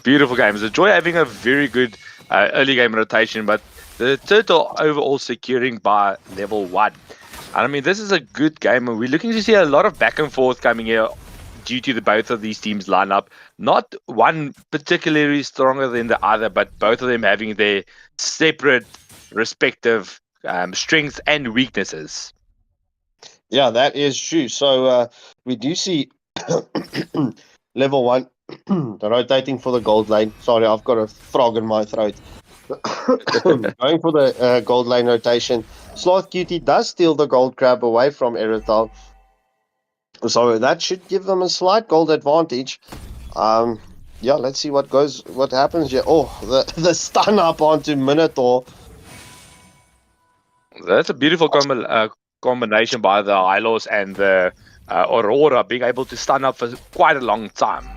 Beautiful games. The Joy having a very good early game rotation, but the Turtle overall securing by level 1. And I mean, this is a good game, and we're looking to see a lot of back and forth coming here due to both of these teams line up. Not one particularly stronger than the other, but both of them having their separate respective strengths and weaknesses. Yeah, that is true. So we do see level 1 rotating for the gold lane. Sorry, I've got a frog in my throat. Going for the gold lane rotation. Sloth Cutie does steal the gold crab away from Erythal. So that should give them a slight gold advantage. Yeah, let's see what happens here. Oh, the stun up onto Minotaur. That's a beautiful combination by the Hylos and the Aurora being able to stun up for quite a long time.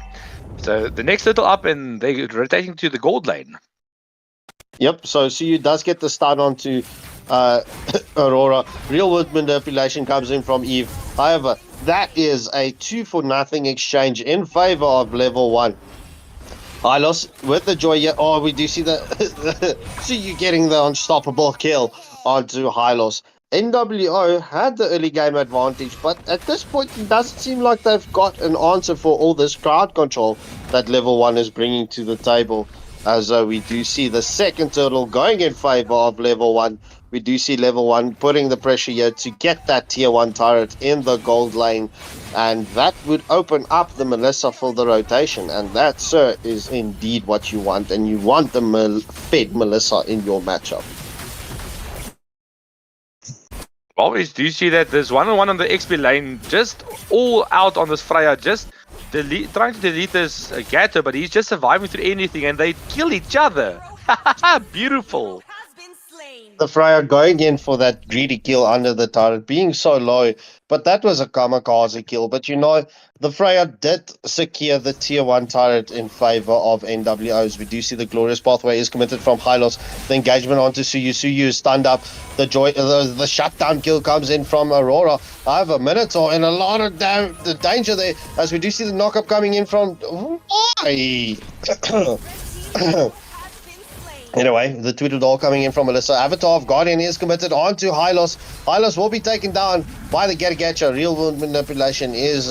So the next turtle up, and they're rotating to the gold lane. Yep, so Suyu does get the stun onto Aurora. Real world manipulation comes in from Eve. However, that is a 2-for-0 exchange in favor of level 1. Hylos with the Joy here. Oh, we do see the Suyu getting the unstoppable kill onto Hylos. NWO had the early game advantage, but at this point it doesn't seem like they've got an answer for all this crowd control that level 1 is bringing to the table. As we do see the second turtle going in favor of level 1. We do see level 1 putting the pressure here to get that tier 1 turret in the gold lane, and that would open up the Melissa for the rotation, and that, sir, is indeed what you want, and you want the fed Melissa in your matchup. Always do you see that there's 1-on-1 on the XP lane, just all out on this Freya, just trying to delete this Gato, but he's just surviving through anything, and they kill each other. Beautiful. The Freya going in for that greedy kill under the turret, being so low, but that was a kamikaze kill. But you know, the Freya did secure the tier 1 turret in favor of NWOs. We do see the glorious pathway is committed from Hylos. The engagement onto Suyu. Suyu is stunned up. The shutdown kill comes in from Aurora. However, Minotaur in a lot of the danger there, as we do see the knockup coming in from... Why? Anyway, the Tweedle Doll coming in from Melissa. Avatar of Guardian is committed onto Hylos. Hylos will be taken down by the Garagacha. Real world manipulation is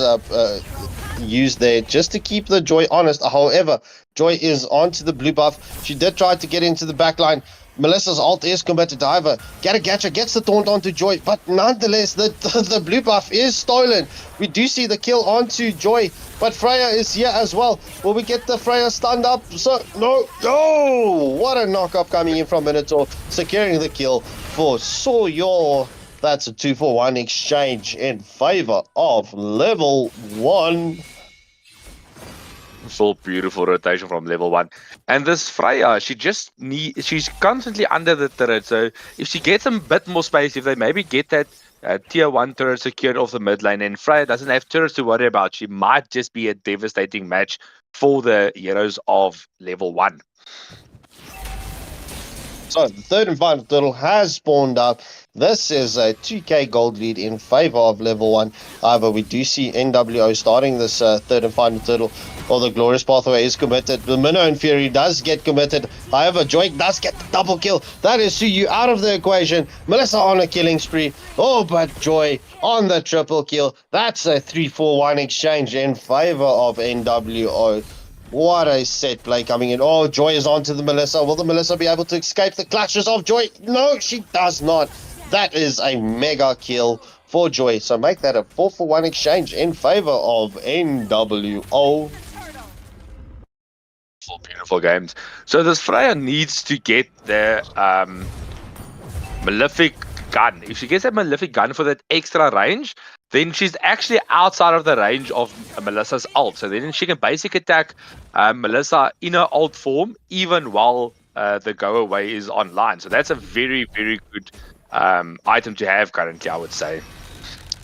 used there just to keep the Joy honest. However, Joy is onto the blue buff. She did try to get into the back line. Melissa's ult is committed. However, Gatcha gets the taunt onto Joy, but nonetheless, the blue buff is stolen. We do see the kill onto Joy, but Freya is here as well. Will we get the Freya stunned up? So, no. Oh, what a knock-up coming in from Minotaur, securing the kill for Soyor. That's a 2-for-1 exchange in favor of level 1. Full beautiful rotation from level 1. And this Freya, she's constantly under the turret. So if she gets a bit more space, if they maybe get that tier 1 turret secured off the mid lane, and Freya doesn't have turrets to worry about, she might just be a devastating match for the heroes of level 1. So the third and final turtle has spawned up. This is a 2k gold lead in favor of level 1. However, we do see NWO starting this third and final turtle. Or the glorious pathway is committed. The Minnow and Fury does get committed. However, Joy does get the double kill. That is Suyu out of the equation. Melissa on a killing spree. Oh, but Joy on the triple kill. That's a 3-4-1 exchange in favor of NWO. What a set play coming in. Oh, Joy is onto the Melissa. Will the Melissa be able to escape the clutches of Joy? No, she does not. That is a mega kill for Joy. So make that a 4-for-1 exchange in favor of NWO. Beautiful games. So this Freya needs to get the Malefic gun. If she gets that Malefic gun for that extra range, then she's actually outside of the range of Melissa's ult. So then she can basic attack Melissa in her ult form, even while the go away is online. So that's a very, very good item to have currently, I would say.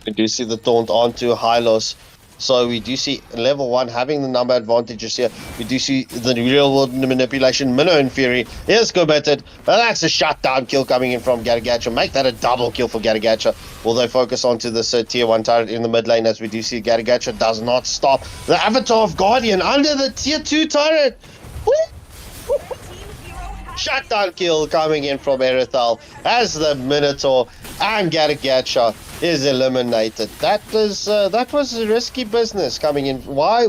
We do see the taunt onto Hylos. So we do see level 1 having the number advantages here. We do see the real world manipulation. Minnow and Fury is committed. But that's a shutdown kill coming in from Gatcha. Make that a double kill for Gatcha. Will they focus onto this tier 1 turret in the mid lane, as we do see Gatcha does not stop. The Avatar of Guardian under the tier 2 turret. Woo! Shutdown kill coming in from Erithal as the Minotaur and Gatcha is eliminated. That was a risky business coming in. Why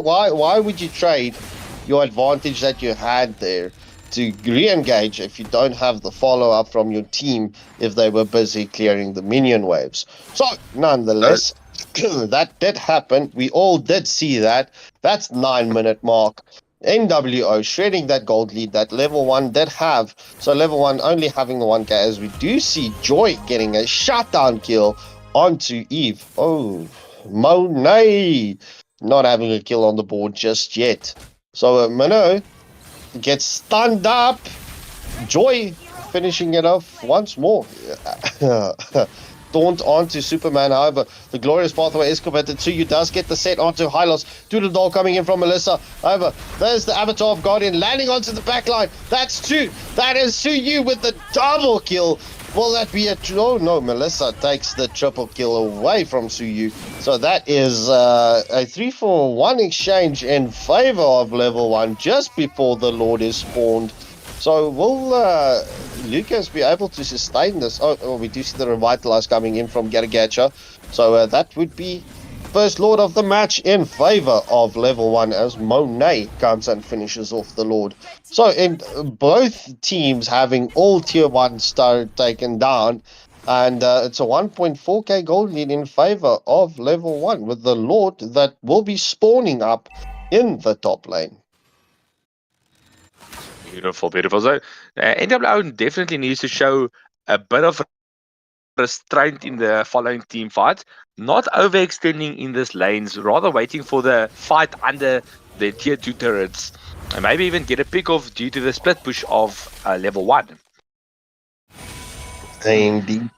would you trade your advantage that you had there to re-engage if you don't have the follow-up from your team if they were busy clearing the minion waves? So nonetheless, that did happen. We all did see that. That's 9-minute mark. NWO shredding that gold lead that level 1 did have. So level 1 only having the 1k, as we do see Joy getting a shutdown kill onto Eve. Oh, Monet not having a kill on the board just yet. So Minnow gets stunned up. Joy finishing it off once more. Taunt onto Superman. However, the glorious pathway is committed. Suyu does get the set onto Hylos. Doodle coming in from Melissa. However, there's the Avatar of Guardian landing onto the back line. That's 2. That is Suyu with the double kill. Will that be a... Oh, no. Melissa takes the triple kill away from Suyu. So that is a 3-for-1 exchange in favor of level 1 just before the Lord is spawned. So will Lucas be able to sustain this? Oh, we do see the Revitalize coming in from Gatcha. So that would be first Lord of the match in favor of level 1 as Monet comes and finishes off the Lord. So in both teams having all tier 1 star taken down, and it's a 1.4k gold lead in favor of level 1 with the Lord that will be spawning up in the top lane. Beautiful. So NWO definitely needs to show a bit of restraint in the following team fights, not overextending in these lanes, rather waiting for the fight under the tier 2 turrets, and maybe even get a pick off due to the split push of level 1. Indeed.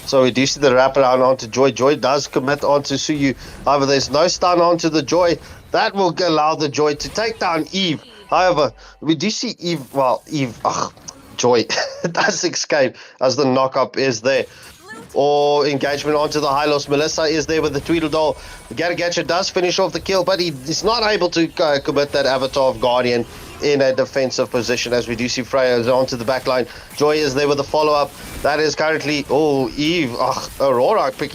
So we do see the wraparound onto Joy. Joy does commit onto Suyu. However, there's no stun onto the Joy. That will allow the Joy to take down Eve. However, we do see Joy does escape as the knock-up is there. Or engagement onto the Hylos. Melissa is there with the Tweedledee. Gatcha does finish off the kill, but he's not able to commit that Avatar of Guardian in a defensive position, as we do see Freya is onto the back line. Joy is there with the follow-up. That is currently... Oh, Eve. Aurora picking